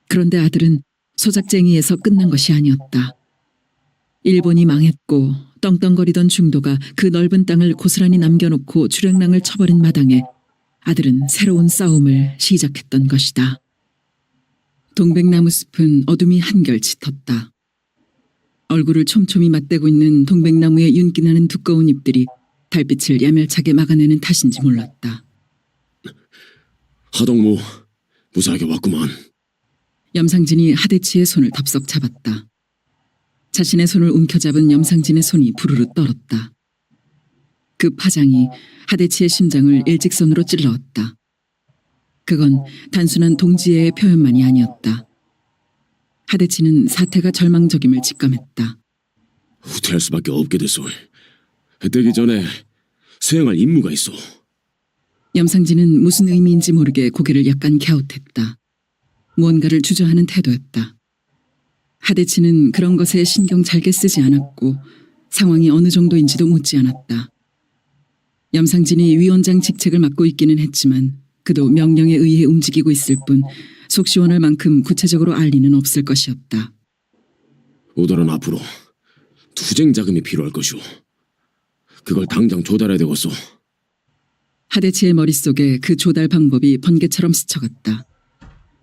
그런데 아들은 소작쟁이에서 끝난 것이 아니었다. 일본이 망했고 떵떵거리던 중도가 그 넓은 땅을 고스란히 남겨놓고 주랭랑을 쳐버린 마당에 아들은 새로운 싸움을 시작했던 것이다. 동백나무 숲은 어둠이 한결 짙었다. 얼굴을 촘촘히 맞대고 있는 동백나무의 윤기나는 두꺼운 잎들이 달빛을 야멸차게 막아내는 탓인지 몰랐다. 하동무, 무사하게 왔구만. 염상진이 하대치의 손을 덥석 잡았다. 자신의 손을 움켜잡은 염상진의 손이 부르르 떨었다. 그 파장이 하대치의 심장을 일직선으로 찔러왔다. 그건 단순한 동지애의 표현만이 아니었다. 하대치는 사태가 절망적임을 직감했다. 후퇴할 수밖에 없게 됐소. 되기 전에 수행할 임무가 있어. 염상진은 무슨 의미인지 모르게 고개를 약간 갸웃했다. 무언가를 주저하는 태도였다. 하대치는 그런 것에 신경 잘게 쓰지 않았고 상황이 어느 정도인지도 묻지 않았다. 염상진이 위원장 직책을 맡고 있기는 했지만 그도 명령에 의해 움직이고 있을 뿐 속 시원할 만큼 구체적으로 알 리는 없을 것이었다. 오더는 앞으로 투쟁 자금이 필요할 것이오. 그걸 당장 조달해야 되겠소. 하대치의 머릿속에 그 조달 방법이 번개처럼 스쳐갔다.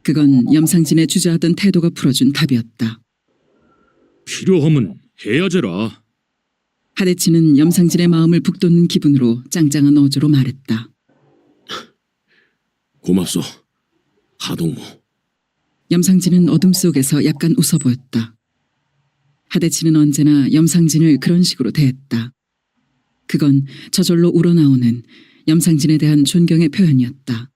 그건 염상진의 주저하던 태도가 풀어준 답이었다. 필요하면 해야제라. 하대치는 염상진의 마음을 북돋는 기분으로 짱짱한 어조로 말했다. 고맙소, 하동무. 염상진은 어둠 속에서 약간 웃어 보였다. 하대치는 언제나 염상진을 그런 식으로 대했다. 그건 저절로 우러나오는 염상진에 대한 존경의 표현이었다.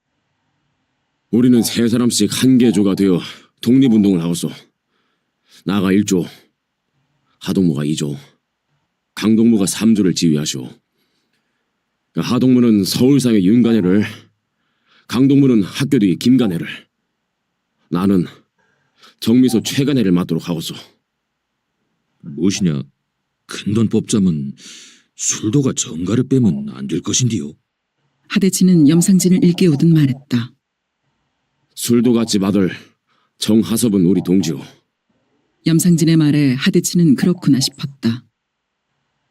우리는 세 사람씩 한 개조가 되어 독립운동을 하겠소. 나가 1조, 하동무가 2조, 강동무가 3조를 지휘하시오. 하동무는 서울상의 윤간해를, 강동무는 학교 뒤 김간해를, 나는 정미소 최간해를 맡도록 하겠소. 무엇이냐? 큰돈 뽑자면 술도가 정가를 빼면 안 될 것인디요. 하대치는 염상진을 일깨우듯 말했다. 술도같이 아들 정하섭은 우리 동지요. 염상진의 말에 하대치는 그렇구나 싶었다.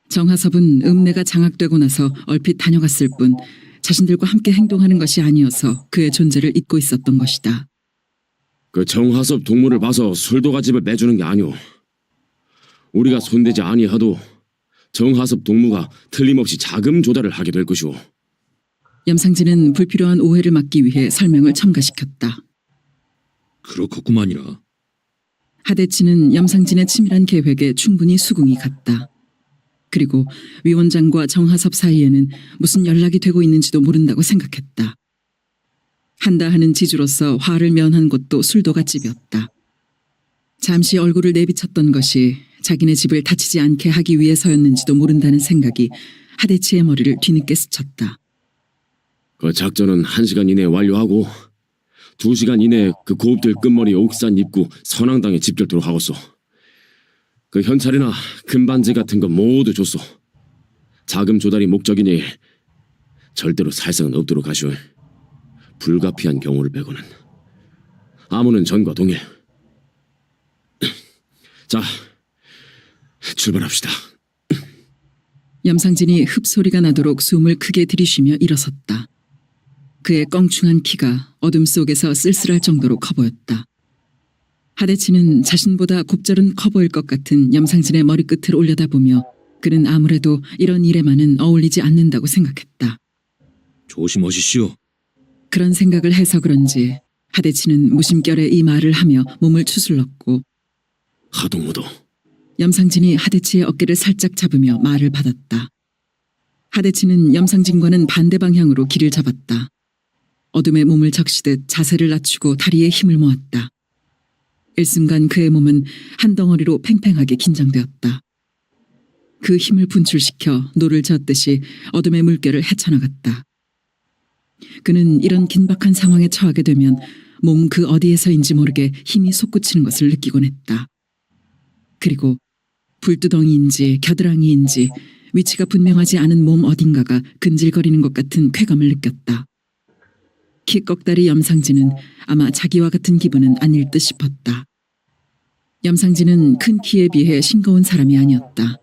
정하섭은 읍내가 장악되고 나서 얼핏 다녀갔을 뿐 자신들과 함께 행동하는 것이 아니어서 그의 존재를 잊고 있었던 것이다. 그 정하섭 동무를 봐서 술도가집을 매주는 게 아니오. 우리가 손대지 아니하도 정하섭 동무가 틀림없이 자금 조달을 하게 될 것이오. 염상진은 불필요한 오해를 막기 위해 설명을 첨가시켰다. 그렇겠구만이라. 하대치는 염상진의 치밀한 계획에 충분히 수긍이 갔다. 그리고 위원장과 정하섭 사이에는 무슨 연락이 되고 있는지도 모른다고 생각했다. 한다 하는 지주로서 화를 면한 곳도 술도가집이었다. 잠시 얼굴을 내비쳤던 것이 자기네 집을 다치지 않게 하기 위해서였는지도 모른다는 생각이 하대치의 머리를 뒤늦게 스쳤다. 그 작전은 1시간 이내에 완료하고 2시간 이내에 그 고읍들 끝머리 옥산 입구 선앙당에 집결토록 하겠소. 그 현찰이나 금반지 같은 거 모두 줬소. 자금 조달이 목적이니 절대로 살상은 없도록 하시오. 불가피한 경우를 빼고는. 아무는 전과 동일. 자, 출발합시다. 염상진이 흡소리가 나도록 숨을 크게 들이쉬며 일어섰다. 그의 껑충한 키가 어둠 속에서 쓸쓸할 정도로 커 보였다. 하대치는 자신보다 곱절은 커 보일 것 같은 염상진의 머리끝을 올려다보며 그는 아무래도 이런 일에만은 어울리지 않는다고 생각했다. 조심하시시오. 그런 생각을 해서 그런지 하대치는 무심결에 이 말을 하며 몸을 추슬렀고 하동무도 염상진이 하대치의 어깨를 살짝 잡으며 말을 받았다. 하대치는 염상진과는 반대 방향으로 길을 잡았다. 어둠에 몸을 적시듯 자세를 낮추고 다리에 힘을 모았다. 일순간 그의 몸은 한 덩어리로 팽팽하게 긴장되었다. 그 힘을 분출시켜 노를 젓듯이 어둠의 물결을 헤쳐나갔다. 그는 이런 긴박한 상황에 처하게 되면 몸 그 어디에서인지 모르게 힘이 솟구치는 것을 느끼곤 했다. 그리고 불두덩이인지 겨드랑이인지 위치가 분명하지 않은 몸 어딘가가 근질거리는 것 같은 쾌감을 느꼈다. 키 꺽다리 염상진은 아마 자기와 같은 기분은 아닐 듯 싶었다. 염상진은 큰 키에 비해 싱거운 사람이 아니었다.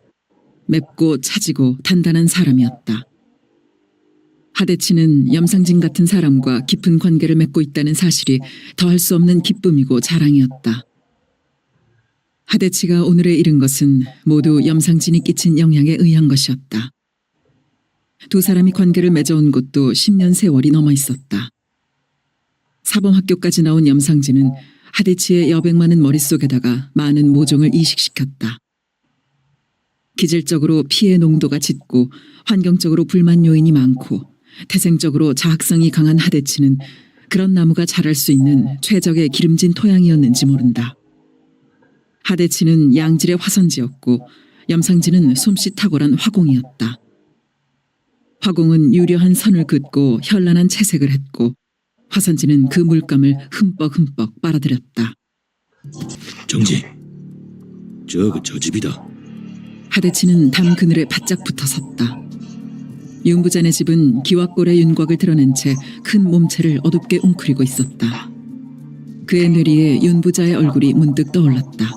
맵고 차지고 단단한 사람이었다. 하대치는 염상진 같은 사람과 깊은 관계를 맺고 있다는 사실이 더할 수 없는 기쁨이고 자랑이었다. 하대치가 오늘에 이른 것은 모두 염상진이 끼친 영향에 의한 것이었다. 두 사람이 관계를 맺어온 것도 10년 세월이 넘어 있었다. 사범학교까지 나온 염상진은 하대치의 여백 많은 머릿속에다가 많은 모종을 이식시켰다. 기질적으로 피해 농도가 짙고 환경적으로 불만 요인이 많고 태생적으로 자학성이 강한 하대치는 그런 나무가 자랄 수 있는 최적의 기름진 토양이었는지 모른다. 하대치는 양질의 화선지였고 염상진은 솜씨 탁월한 화공이었다. 화공은 유려한 선을 긋고 현란한 채색을 했고 화선지는 그 물감을 흠뻑흠뻑 빨아들였다. 정지. 저 집이다. 하대치는 담 그늘에 바짝 붙어 섰다. 윤부자네 집은 기와골의 윤곽을 드러낸 채 큰 몸체를 어둡게 웅크리고 있었다. 그의 뇌리에 윤부자의 얼굴이 문득 떠올랐다.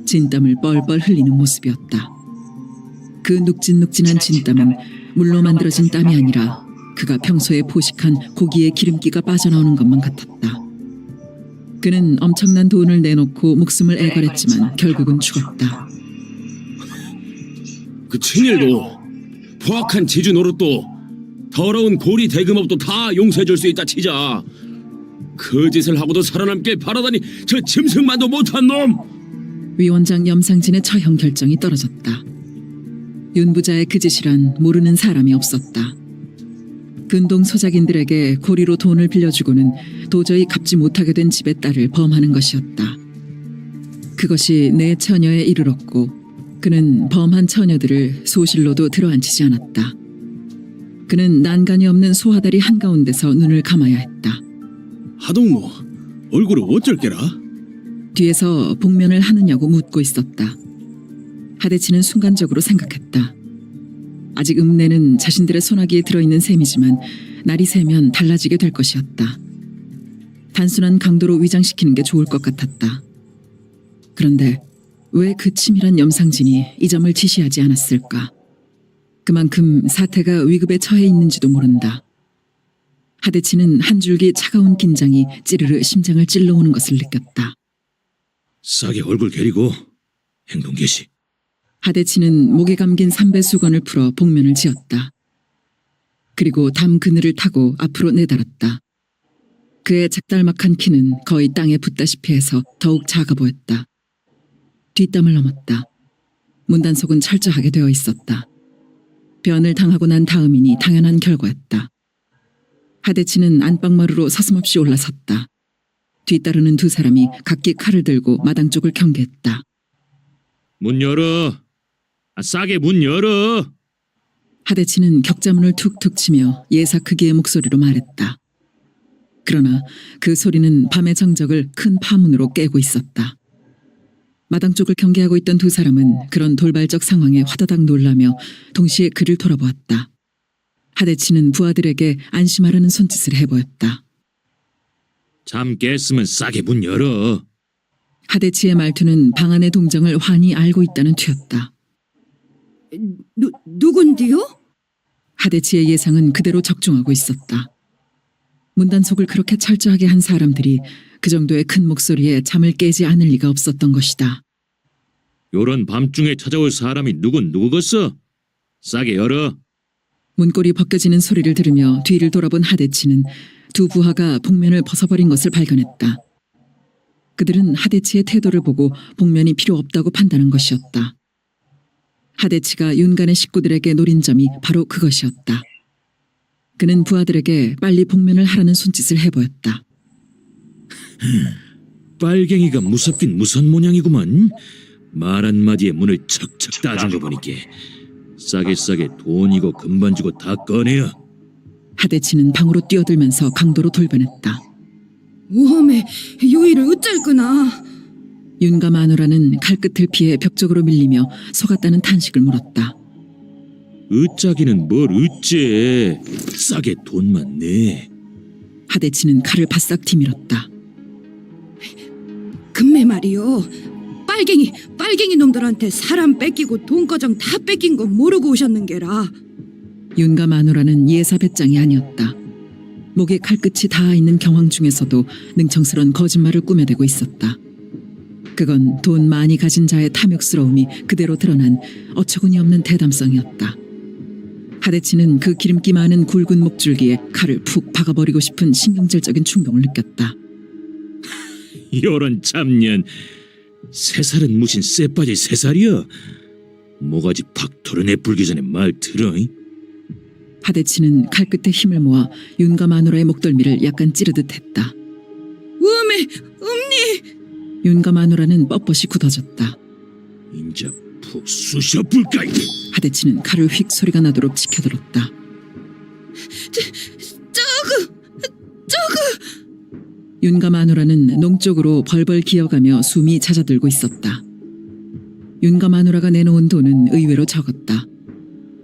진땀을 뻘뻘 흘리는 모습이었다. 그 눅진눅진한 진땀은 물로 만들어진 땀이 아니라 그가 평소에 포식한 고기의 기름기가 빠져나오는 것만 같았다. 그는 엄청난 돈을 내놓고 목숨을 애걸했지만 결국은 죽었다. 그 친일도 포악한 지주 노릇도 더러운 고리 대금업도 다 용서해줄 수 있다 치자. 그 짓을 하고도 살아남길 바라다니 저 짐승만도 못한 놈! 위원장 염상진의 처형 결정이 떨어졌다. 윤부자의 그 짓이란 모르는 사람이 없었다. 근동 소작인들에게 고리로 돈을 빌려주고는 도저히 갚지 못하게 된 집의 딸을 범하는 것이었다. 그것이 내 처녀에 이르렀고 그는 범한 처녀들을 소실로도 들어앉히지 않았다. 그는 난간이 없는 소하다리 한가운데서 눈을 감아야 했다. 하동무, 얼굴을 어쩔 게라? 뒤에서 복면을 하느냐고 묻고 있었다. 하대치는 순간적으로 생각했다. 아직 읍내는 자신들의 손아귀에 들어있는 셈이지만 날이 새면 달라지게 될 것이었다. 단순한 강도로 위장시키는 게 좋을 것 같았다. 그런데 왜 그 치밀한 염상진이 이 점을 지시하지 않았을까? 그만큼 사태가 위급에 처해 있는지도 모른다. 하대치는 한 줄기 차가운 긴장이 찌르르 심장을 찔러오는 것을 느꼈다. 싸게 얼굴 가리고 행동 개시. 하대치는 목에 감긴 삼배 수건을 풀어 복면을 지었다. 그리고 담 그늘을 타고 앞으로 내달았다. 그의 작달막한 키는 거의 땅에 붙다시피 해서 더욱 작아 보였다. 뒷담을 넘었다. 문단속은 철저하게 되어 있었다. 변을 당하고 난 다음이니 당연한 결과였다. 하대치는 안방마루로 서슴없이 올라섰다. 뒤따르는 두 사람이 각기 칼을 들고 마당 쪽을 경계했다. 문 열어. 싸게 문 열어. 하대치는 격자문을 툭툭 치며 예사 크기의 목소리로 말했다. 그러나 그 소리는 밤의 정적을 큰 파문으로 깨고 있었다. 마당 쪽을 경계하고 있던 두 사람은 그런 돌발적 상황에 화다닥 놀라며 동시에 그를 돌아보았다. 하대치는 부하들에게 안심하라는 손짓을 해보였다. 잠 깼으면 싸게 문 열어. 하대치의 말투는 방 안의 동정을 환히 알고 있다는 투였다. 누군데요? 하대치의 예상은 그대로 적중하고 있었다. 문단속을 그렇게 철저하게 한 사람들이 그 정도의 큰 목소리에 잠을 깨지 않을 리가 없었던 것이다. 요런 밤중에 찾아올 사람이 누구겠어? 싸게 열어. 문골이 벗겨지는 소리를 들으며 뒤를 돌아본 하대치는 두 부하가 복면을 벗어버린 것을 발견했다. 그들은 하대치의 태도를 보고 복면이 필요 없다고 판단한 것이었다. 하대치가 윤간의 식구들에게 노린 점이 바로 그것이었다. 그는 부하들에게 빨리 복면을 하라는 손짓을 해보였다. 빨갱이가 무섭긴 무선 모양이구만. 말 한마디에 문을 척척 따진 거 보니까 싸게 돈이고 금반 주고 다 꺼내야. 하대치는 방으로 뛰어들면서 강도로 돌변했다. 우험해, 요일을 어쩔 거나. 윤과 마누라는 칼끝을 피해 벽 쪽으로 밀리며 속았다는 탄식을 물었다. 으짜기는 뭘 으째. 싸게 돈만 내. 하대치는 칼을 바싹 뒤밀었다. 금매 말이요. 빨갱이 놈들한테 사람 뺏기고 돈거정 다 뺏긴 거 모르고 오셨는 게라. 윤과 마누라는 예사 배짱이 아니었다. 목에 칼끝이 닿아 있는 경황 중에서도 능청스런 거짓말을 꾸며대고 있었다. 그건 돈 많이 가진 자의 탐욕스러움이 그대로 드러난 어처구니 없는 대담성이었다. 하대치는 그 기름기 많은 굵은 목줄기에 칼을 푹 박아버리고 싶은 신경질적인 충동을 느꼈다. 요런 참년. 세 살은 무슨 쎄빠질 세 살이야. 모가지 팍 털어내 불기 전에 말 들어. 하대치는 칼끝에 힘을 모아 윤과 마누라의 목덜미를 약간 찌르듯 했다. 우험해, 음니. 윤과 마누라는 뻣뻣이 굳어졌다. 인자 푹 쑤셔볼까. 하대치는 칼을 휙 소리가 나도록 지켜들었다. 윤과 마누라는 농 쪽으로 벌벌 기어가며 숨이 잦아들고 있었다. 윤과 마누라가 내놓은 돈은 의외로 적었다.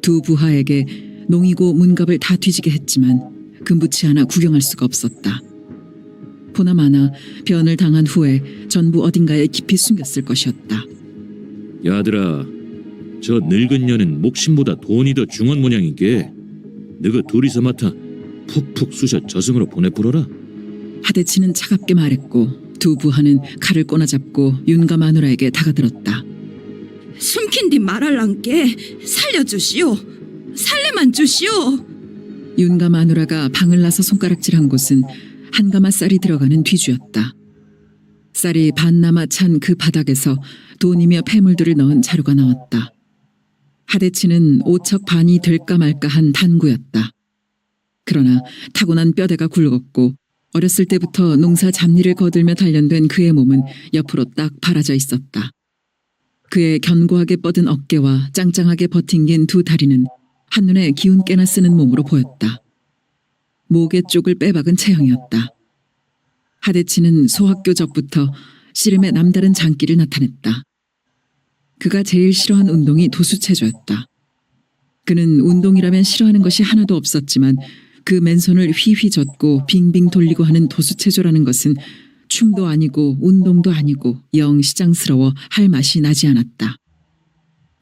두 부하에게 농이고 문갑을 다 뒤지게 했지만 금붙이 하나 구경할 수가 없었다. 보나마나 변을 당한 후에 전부 어딘가에 깊이 숨겼을 것이었다. 야들아, 저 늙은 년은 목심보다 돈이 더 중한 모양이게. 너가 둘이서 맡아 푹푹 쑤셔 저승으로 보내버려라. 하대치는 차갑게 말했고 두 부하는 칼을 꼬나잡고 윤과 마누라에게 다가들었다. 숨긴 뒤 말할랑께 살려주시오. 살래만 주시오. 윤과 마누라가 방을 나서 손가락질한 곳은 한 가마 쌀이 들어가는 뒤주였다. 쌀이 반남아 찬 그 바닥에서 돈이며 폐물들을 넣은 자루가 나왔다. 하대치는 5척 반이 될까 말까 한 단구였다. 그러나 타고난 뼈대가 굵었고 어렸을 때부터 농사 잡일을 거들며 단련된 그의 몸은 옆으로 딱 바라져 있었다. 그의 견고하게 뻗은 어깨와 짱짱하게 버팅긴 두 다리는 한눈에 기운 깨나 쓰는 몸으로 보였다. 목의 쪽을 빼박은 체형이었다. 하대치는 소학교 적부터 씨름의 남다른 장기를 나타냈다. 그가 제일 싫어한 운동이 도수체조였다. 그는 운동이라면 싫어하는 것이 하나도 없었지만 그 맨손을 휘휘 젓고 빙빙 돌리고 하는 도수체조라는 것은 춤도 아니고 운동도 아니고 영 시장스러워 할 맛이 나지 않았다.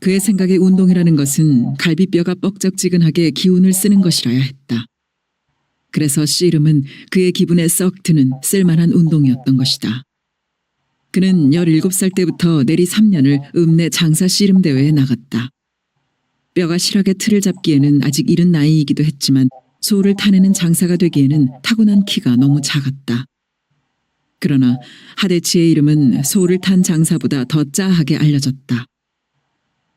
그의 생각에 운동이라는 것은 갈비뼈가 뻑적지근하게 기운을 쓰는 것이라야 했다. 그래서 씨름은 그의 기분에 썩 드는 쓸만한 운동이었던 것이다. 그는 17살 때부터 내리 3년을 읍내 장사 씨름 대회에 나갔다. 뼈가 실하게 틀을 잡기에는 아직 이른 나이이기도 했지만 소를 타내는 장사가 되기에는 타고난 키가 너무 작았다. 그러나 하대치의 이름은 소를 탄 장사보다 더 짜하게 알려졌다.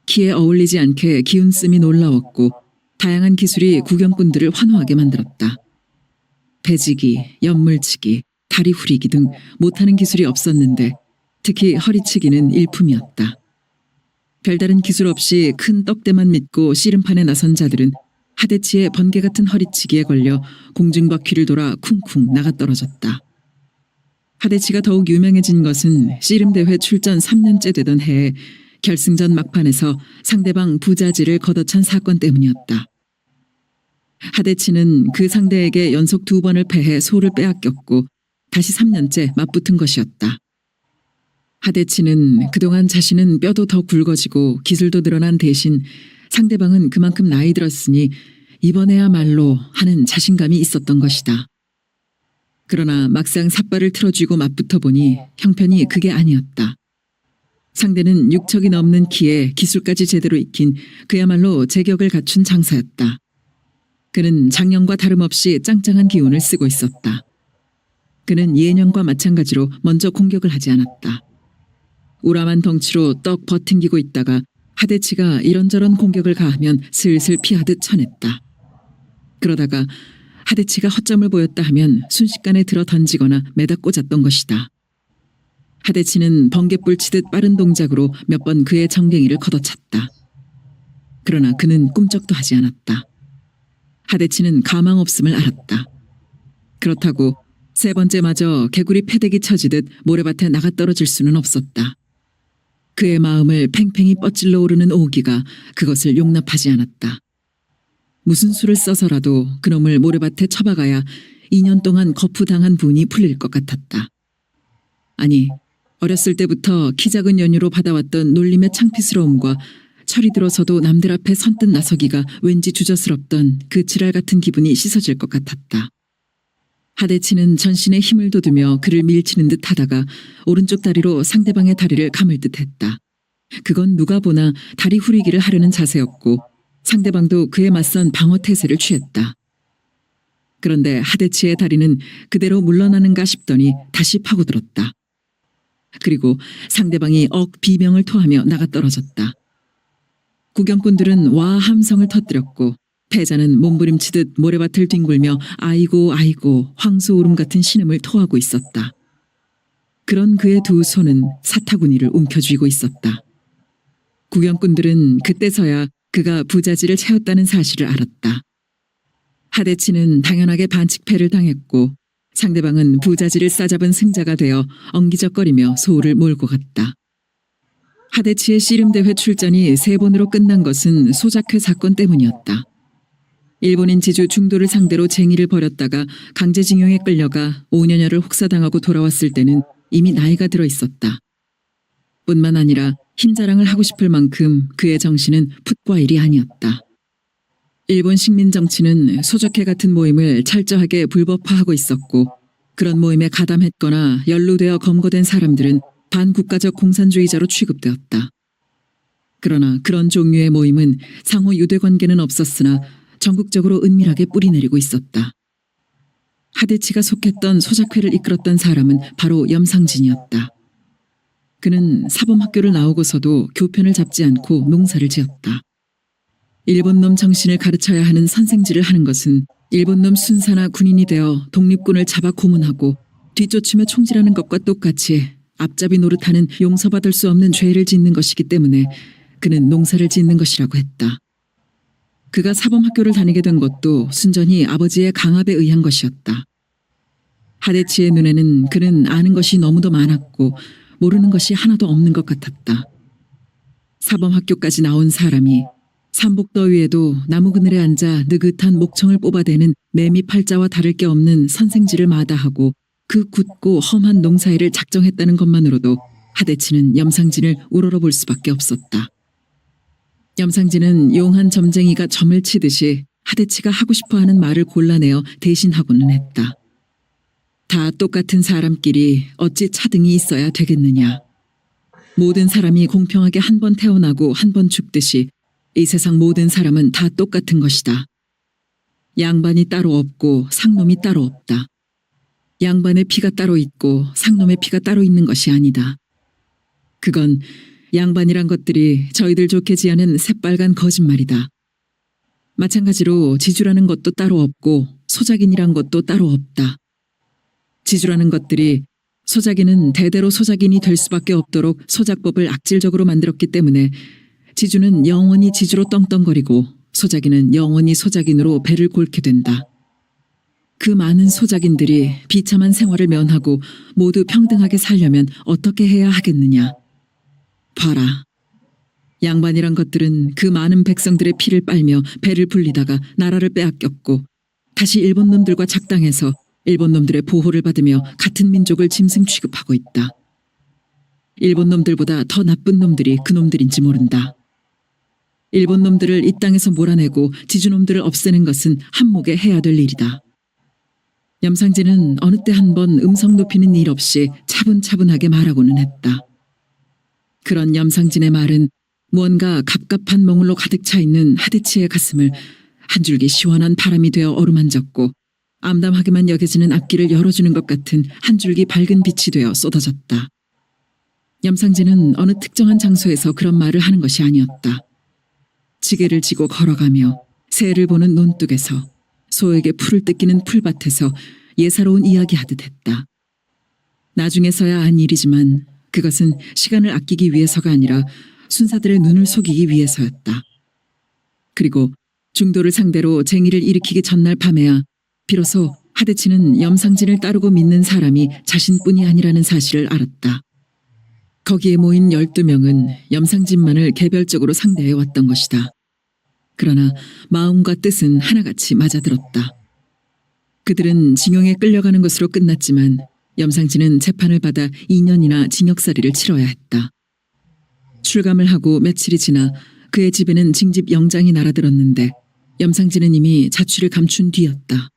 키에 어울리지 않게 기운씀이 놀라웠고 다양한 기술이 구경꾼들을 환호하게 만들었다. 배지기, 연물치기, 다리 후리기 등 못하는 기술이 없었는데 특히 허리치기는 일품이었다. 별다른 기술 없이 큰 떡대만 믿고 씨름판에 나선 자들은 하대치의 번개 같은 허리치기에 걸려 공중바퀴를 돌아 쿵쿵 나가떨어졌다. 하대치가 더욱 유명해진 것은 씨름대회 출전 3년째 되던 해에 결승전 막판에서 상대방 부자지를 걷어찬 사건 때문이었다. 하대치는 그 상대에게 연속 2번을 패해 소를 빼앗겼고 다시 3년째 맞붙은 것이었다. 하대치는 그동안 자신은 뼈도 더 굵어지고 기술도 늘어난 대신 상대방은 그만큼 나이 들었으니 이번에야말로 하는 자신감이 있었던 것이다. 그러나 막상 삿발을 틀어쥐고 맞붙어 보니 형편이 그게 아니었다. 상대는 6척이 넘는 키에 기술까지 제대로 익힌 그야말로 제격을 갖춘 장사였다. 그는 작년과 다름없이 짱짱한 기운을 쓰고 있었다. 그는 예년과 마찬가지로 먼저 공격을 하지 않았다. 우람한 덩치로 떡 버팅기고 있다가 하데치가 이런저런 공격을 가하면 슬슬 피하듯 쳐냈다. 그러다가 하데치가 허점을 보였다 하면 순식간에 들어 던지거나 매다 꽂았던 것이다. 하데치는 번갯불 치듯 빠른 동작으로 몇 번 그의 정갱이를 걷어찼다. 그러나 그는 꿈쩍도 하지 않았다. 하데치는 가망 없음을 알았다. 그렇다고 세 번째마저 개구리 패대기 쳐지듯 모래밭에 나가 떨어질 수는 없었다. 그의 마음을 팽팽히 뻗질러 오르는 오기가 그것을 용납하지 않았다. 무슨 수를 써서라도 그놈을 모래밭에 처박아야 2년 동안 거푸당한 분이 풀릴 것 같았다. 아니, 어렸을 때부터 키 작은 연유로 받아왔던 놀림의 창피스러움과 철이 들어서도 남들 앞에 선뜻 나서기가 왠지 주저스럽던 그 지랄 같은 기분이 씻어질 것 같았다. 하데치는 전신에 힘을 돋우며 그를 밀치는 듯 하다가 오른쪽 다리로 상대방의 다리를 감을 듯 했다. 그건 누가 보나 다리 후리기를 하려는 자세였고 상대방도 그에 맞선 방어 태세를 취했다. 그런데 하데치의 다리는 그대로 물러나는가 싶더니 다시 파고들었다. 그리고 상대방이 비명을 토하며 나가 떨어졌다. 구경꾼들은 와 함성을 터뜨렸고 패자는 몸부림치듯 모래밭을 뒹굴며 아이고 아이고 황소울음 같은 신음을 토하고 있었다. 그런 그의 두 손은 사타구니를 움켜쥐고 있었다. 구경꾼들은 그때서야 그가 부자지를 채웠다는 사실을 알았다. 하데치는 당연하게 반칙패를 당했고 상대방은 부자지를 싸잡은 승자가 되어 엉기적거리며 소울을 몰고 갔다. 하데치의 씨름대회 출전이 3번으로 끝난 것은 소작회 사건 때문이었다. 일본인 지주 중도를 상대로 쟁의를 벌였다가 강제징용에 끌려가 5년여를 혹사당하고 돌아왔을 때는 이미 나이가 들어 있었다. 뿐만 아니라 힘자랑을 하고 싶을 만큼 그의 정신은 풋과일이 아니었다. 일본 식민 정치는 소작회 같은 모임을 철저하게 불법화하고 있었고 그런 모임에 가담했거나 연루되어 검거된 사람들은 반국가적 공산주의자로 취급되었다. 그러나 그런 종류의 모임은 상호 유대관계는 없었으나 전국적으로 은밀하게 뿌리내리고 있었다. 하데치가 속했던 소작회를 이끌었던 사람은 바로 염상진이었다. 그는 사범학교를 나오고서도 교편을 잡지 않고 농사를 지었다. 일본놈 정신을 가르쳐야 하는 선생질을 하는 것은 일본놈 순사나 군인이 되어 독립군을 잡아 고문하고 뒤쫓으며 총질하는 것과 똑같이 앞잡이 노릇하는 용서받을 수 없는 죄를 짓는 것이기 때문에 그는 농사를 짓는 것이라고 했다. 그가 사범학교를 다니게 된 것도 순전히 아버지의 강압에 의한 것이었다. 하데치의 눈에는 그는 아는 것이 너무도 많았고 모르는 것이 하나도 없는 것 같았다. 사범학교까지 나온 사람이 삼복더위에도 나무 그늘에 앉아 느긋한 목청을 뽑아대는 매미 팔자와 다를 게 없는 선생질을 마다하고 그 굳고 험한 농사일을 작정했다는 것만으로도 하데치는 염상진을 우러러볼 수밖에 없었다. 염상진은 용한 점쟁이가 점을 치듯이 하데치가 하고 싶어하는 말을 골라내어 대신하고는 했다. 다 똑같은 사람끼리 어찌 차등이 있어야 되겠느냐. 모든 사람이 공평하게 한 번 태어나고 한 번 죽듯이 이 세상 모든 사람은 다 똑같은 것이다. 양반이 따로 없고 상놈이 따로 없다. 양반의 피가 따로 있고 상놈의 피가 따로 있는 것이 아니다. 그건 양반이란 것들이 저희들 좋게 지어낸 새빨간 거짓말이다. 마찬가지로 지주라는 것도 따로 없고 소작인이란 것도 따로 없다. 지주라는 것들이 소작인은 대대로 소작인이 될 수밖에 없도록 소작법을 악질적으로 만들었기 때문에 지주는 영원히 지주로 떵떵거리고 소작인은 영원히 소작인으로 배를 곪게 된다. 그 많은 소작인들이 비참한 생활을 면하고 모두 평등하게 살려면 어떻게 해야 하겠느냐. 봐라. 양반이란 것들은 그 많은 백성들의 피를 빨며 배를 불리다가 나라를 빼앗겼고 다시 일본 놈들과 작당해서 일본 놈들의 보호를 받으며 같은 민족을 짐승 취급하고 있다. 일본 놈들보다 더 나쁜 놈들이 그 놈들인지 모른다. 일본 놈들을 이 땅에서 몰아내고 지주 놈들을 없애는 것은 한몫에 해야 될 일이다. 염상진은 어느 때 한 번 음성 높이는 일 없이 차분차분하게 말하고는 했다. 그런 염상진의 말은 무언가 갑갑한 몽울로 가득 차 있는 하데치의 가슴을 한 줄기 시원한 바람이 되어 어루만졌고 암담하게만 여겨지는 앞길을 열어주는 것 같은 한 줄기 밝은 빛이 되어 쏟아졌다. 염상진은 어느 특정한 장소에서 그런 말을 하는 것이 아니었다. 지게를 지고 걸어가며 새를 보는 논둑에서 소에게 풀을 뜯기는 풀밭에서 예사로운 이야기하듯 했다. 나중에서야 한 일이지만 그것은 시간을 아끼기 위해서가 아니라 순사들의 눈을 속이기 위해서였다. 그리고 중도를 상대로 쟁의를 일으키기 전날 밤에야 비로소 하대치는 염상진을 따르고 믿는 사람이 자신뿐이 아니라는 사실을 알았다. 거기에 모인 12명은 염상진만을 개별적으로 상대해 왔던 것이다. 그러나 마음과 뜻은 하나같이 맞아들었다. 그들은 징용에 끌려가는 것으로 끝났지만 염상진은 재판을 받아 2년이나 징역살이를 치러야 했다. 출감을 하고 며칠이 지나 그의 집에는 징집 영장이 날아들었는데 염상진은 이미 자취를 감춘 뒤였다.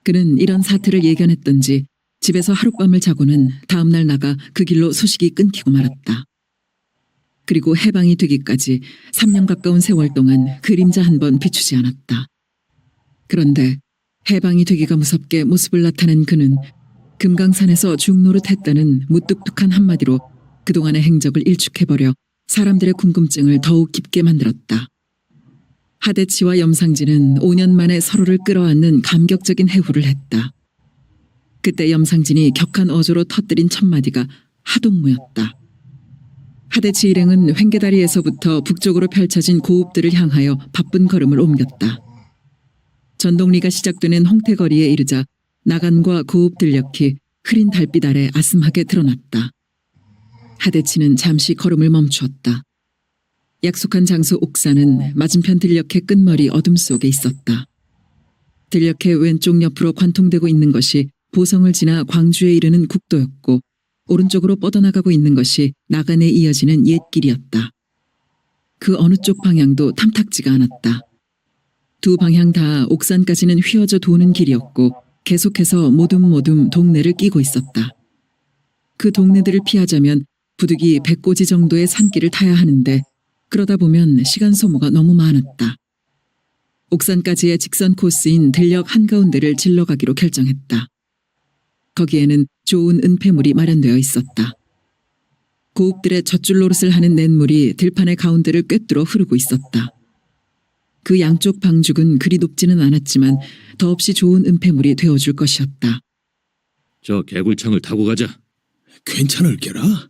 그는 이런 사태를 예견했던지 집에서 하룻밤을 자고는 다음날 나가 그 길로 소식이 끊기고 말았다. 그리고 해방이 되기까지 3년 가까운 세월 동안 그림자 한 번 비추지 않았다. 그런데 해방이 되기가 무섭게 모습을 나타낸 그는 금강산에서 중노릇했다는 무뚝뚝한 한마디로 그동안의 행적을 일축해버려 사람들의 궁금증을 더욱 깊게 만들었다. 하대치와 염상진은 5년 만에 서로를 끌어안는 감격적인 해후를 했다. 그때 염상진이 격한 어조로 터뜨린 첫마디가 하동무였다. 하대치 일행은 횡계다리에서부터 북쪽으로 펼쳐진 고읍들을 향하여 바쁜 걸음을 옮겼다. 전동리가 시작되는 홍태거리에 이르자 나간과 고읍 들녘이 흐린 달빛 아래 아슴하게 드러났다. 하대치는 잠시 걸음을 멈추었다. 약속한 장소 옥사는 맞은편 들녘의 끝머리 어둠 속에 있었다. 들녘의 왼쪽 옆으로 관통되고 있는 것이 보성을 지나 광주에 이르는 국도였고 오른쪽으로 뻗어나가고 있는 것이 나간에 이어지는 옛길이었다. 그 어느 쪽 방향도 탐탁지가 않았다. 두 방향 다 옥산까지는 휘어져 도는 길이었고 계속해서 모둠모둠 동네를 끼고 있었다. 그 동네들을 피하자면 부득이 100고지 정도의 산길을 타야 하는데 그러다 보면 시간 소모가 너무 많았다. 옥산까지의 직선 코스인 들녘 한가운데를 질러가기로 결정했다. 거기에는 좋은 은폐물이 마련되어 있었다. 고읍들의 젖줄 노릇을 하는 냇물이 들판의 가운데를 꿰뚫어 흐르고 있었다. 그 양쪽 방죽은 그리 높지는 않았지만 더없이 좋은 은폐물이 되어줄 것이었다. 저 개굴창을 타고 가자. 괜찮을 게라?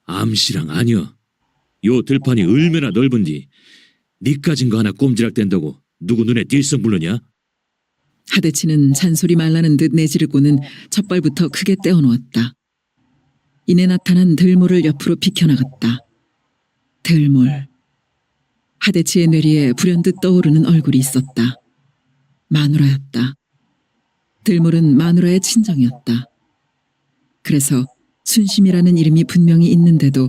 암시랑 아니여. 요 들판이 얼마나 넓은디 니까진 거 하나 꼼지락댄다고 누구 눈에 띨썩 부르냐? 하대치는 잔소리 말라는 듯 내지르고는 첫발부터 크게 떼어놓았다. 이내 나타난 들모를 옆으로 비켜나갔다. 들몰. 하대치의 뇌리에 불현듯 떠오르는 얼굴이 있었다. 마누라였다. 들몰은 마누라의 친정이었다. 그래서 순심이라는 이름이 분명히 있는데도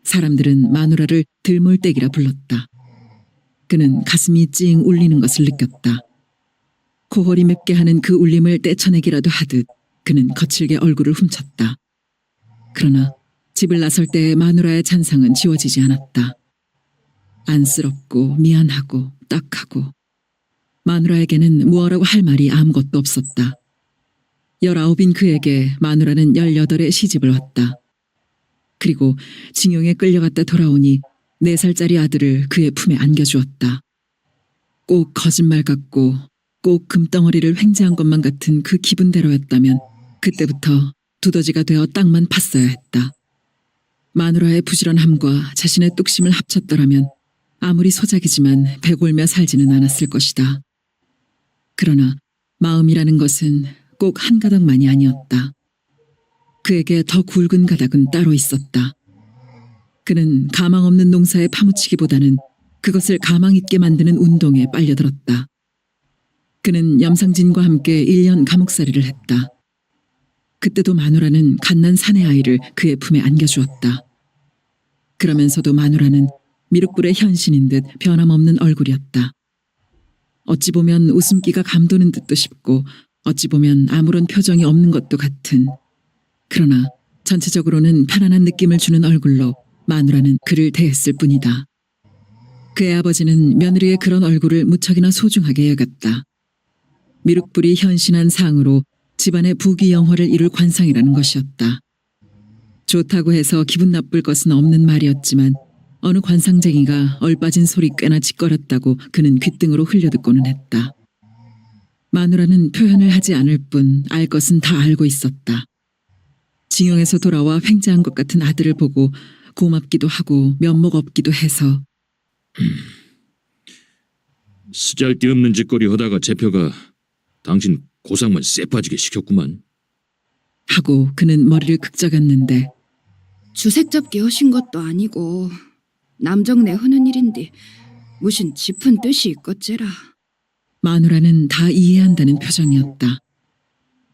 사람들은 마누라를 들몰댁이라 불렀다. 그는 가슴이 찡 울리는 것을 느꼈다. 코골이 맵게 하는 그 울림을 떼쳐내기라도 하듯 그는 거칠게 얼굴을 훔쳤다. 그러나 집을 나설 때의 마누라의 잔상은 지워지지 않았다. 안쓰럽고 미안하고 딱하고 마누라에게는 무엇라고 할 말이 아무것도 없었다. 19인 그에게 마누라는 18에 시집을 왔다. 그리고 징용에 끌려갔다 돌아오니 4살짜리 아들을 그의 품에 안겨주었다. 꼭 거짓말 같고 꼭 금덩어리를 횡재한 것만 같은 그 기분대로였다면 그때부터 두더지가 되어 땅만 팠어야 했다. 마누라의 부지런함과 자신의 뚝심을 합쳤더라면 아무리 소작이지만 배골며 살지는 않았을 것이다. 그러나 마음이라는 것은 꼭 한 가닥만이 아니었다. 그에게 더 굵은 가닥은 따로 있었다. 그는 가망 없는 농사에 파묻히기보다는 그것을 가망 있게 만드는 운동에 빨려들었다. 그는 염상진과 함께 1년 감옥살이를 했다. 그때도 마누라는 갓난 사내 아이를 그의 품에 안겨주었다. 그러면서도 마누라는 미륵불의 현신인 듯 변함없는 얼굴이었다. 어찌 보면 웃음기가 감도는 듯도 싶고 어찌 보면 아무런 표정이 없는 것도 같은, 그러나 전체적으로는 편안한 느낌을 주는 얼굴로 마누라는 그를 대했을 뿐이다. 그의 아버지는 며느리의 그런 얼굴을 무척이나 소중하게 여겼다. 미륵불이 현신한 상으로 집안의 부귀영화를 이룰 관상이라는 것이었다. 좋다고 해서 기분 나쁠 것은 없는 말이었지만 어느 관상쟁이가 얼빠진 소리 꽤나 짓거렸다고 그는 귓등으로 흘려듣고는 했다. 마누라는 표현을 하지 않을 뿐 알 것은 다 알고 있었다. 징용에서 돌아와 횡재한 것 같은 아들을 보고 고맙기도 하고 면목 없기도 해서 쓰잘데없는 짓거리 하다가 제표가 당신 고상만 쎄빠지게 시켰구만. 하고 그는 머리를 극적였는데 주색잡기 하신 것도 아니고 남정네 하는 일인데 무슨 짚은 뜻이 있겠지라. 마누라는 다 이해한다는 표정이었다.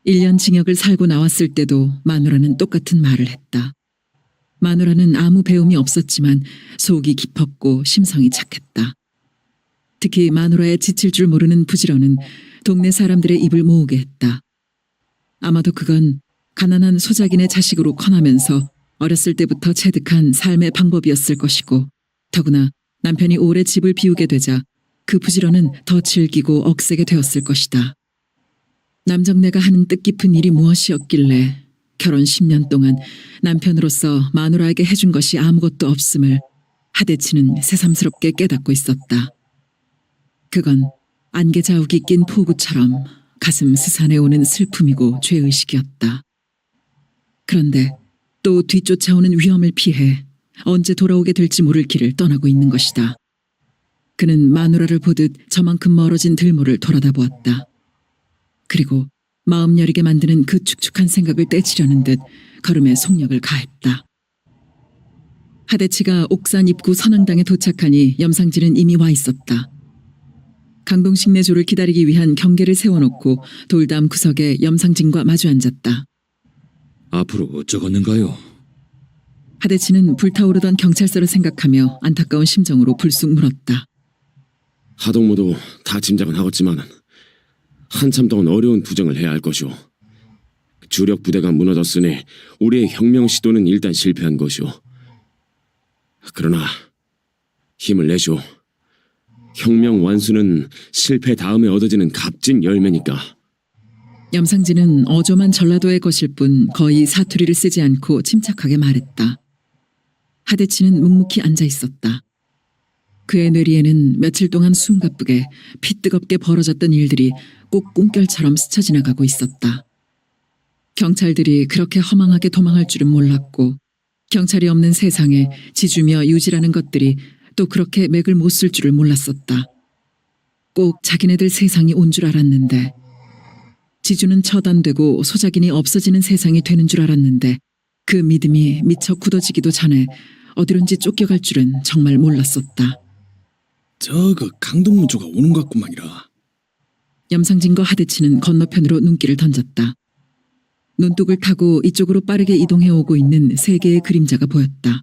1년 징역을 살고 나왔을 때도 마누라는 똑같은 말을 했다. 마누라는 아무 배움이 없었지만 속이 깊었고 심성이 착했다. 특히 마누라의 지칠 줄 모르는 부지런은 동네 사람들의 입을 모으게 했다. 아마도 그건 가난한 소작인의 자식으로 커나면서 어렸을 때부터 체득한 삶의 방법이었을 것이고 더구나 남편이 오래 집을 비우게 되자 그 부지런은 더 즐기고 억세게 되었을 것이다. 남정네가 하는 뜻깊은 일이 무엇이었길래 결혼 10년 동안 남편으로서 마누라에게 해준 것이 아무것도 없음을 하대치는 새삼스럽게 깨닫고 있었다. 그건 안개 자욱이 낀 폭우처럼 가슴 스산해오는 슬픔이고 죄의식이었다. 그런데 또 뒤쫓아오는 위험을 피해 언제 돌아오게 될지 모를 길을 떠나고 있는 것이다. 그는 마누라를 보듯 저만큼 멀어진 들모를 돌아다보았다. 그리고 마음 여리게 만드는 그 축축한 생각을 떼치려는 듯 걸음에 속력을 가했다. 하대치가 옥산 입구 선앙당에 도착하니 염상진은 이미 와 있었다. 강동식 내조를 기다리기 위한 경계를 세워놓고 돌담 구석에 염상진과 마주 앉았다. 앞으로 어쩌겠는가요? 하대치는 불타오르던 경찰서를 생각하며 안타까운 심정으로 불쑥 물었다. 하동무도 다 짐작은 하겠지만 한참 동안 어려운 투쟁을 해야 할 것이오. 주력 부대가 무너졌으니 우리의 혁명 시도는 일단 실패한 것이오. 그러나 힘을 내시오. 혁명 완수는 실패 다음에 얻어지는 값진 열매니까. 염상진은 어조만 전라도의 것일 뿐 거의 사투리를 쓰지 않고 침착하게 말했다. 하대치는 묵묵히 앉아 있었다. 그의 뇌리에는 며칠 동안 숨가쁘게 피 뜨겁게 벌어졌던 일들이 꼭 꿈결처럼 스쳐 지나가고 있었다. 경찰들이 그렇게 허망하게 도망할 줄은 몰랐고 경찰이 없는 세상에 지주며 유지라는 것들이 또 그렇게 맥을 못 쓸 줄을 몰랐었다. 꼭 자기네들 세상이 온 줄 알았는데 지주는 처단되고 소작인이 없어지는 세상이 되는 줄 알았는데 그 믿음이 미처 굳어지기도 전에 어디론지 쫓겨갈 줄은 정말 몰랐었다. 저거 강동무조가 오는 것 같구만이라. 염상진과 하대치는 건너편으로 눈길을 던졌다. 눈독을 타고 이쪽으로 빠르게 이동해 오고 있는 세 개의 그림자가 보였다.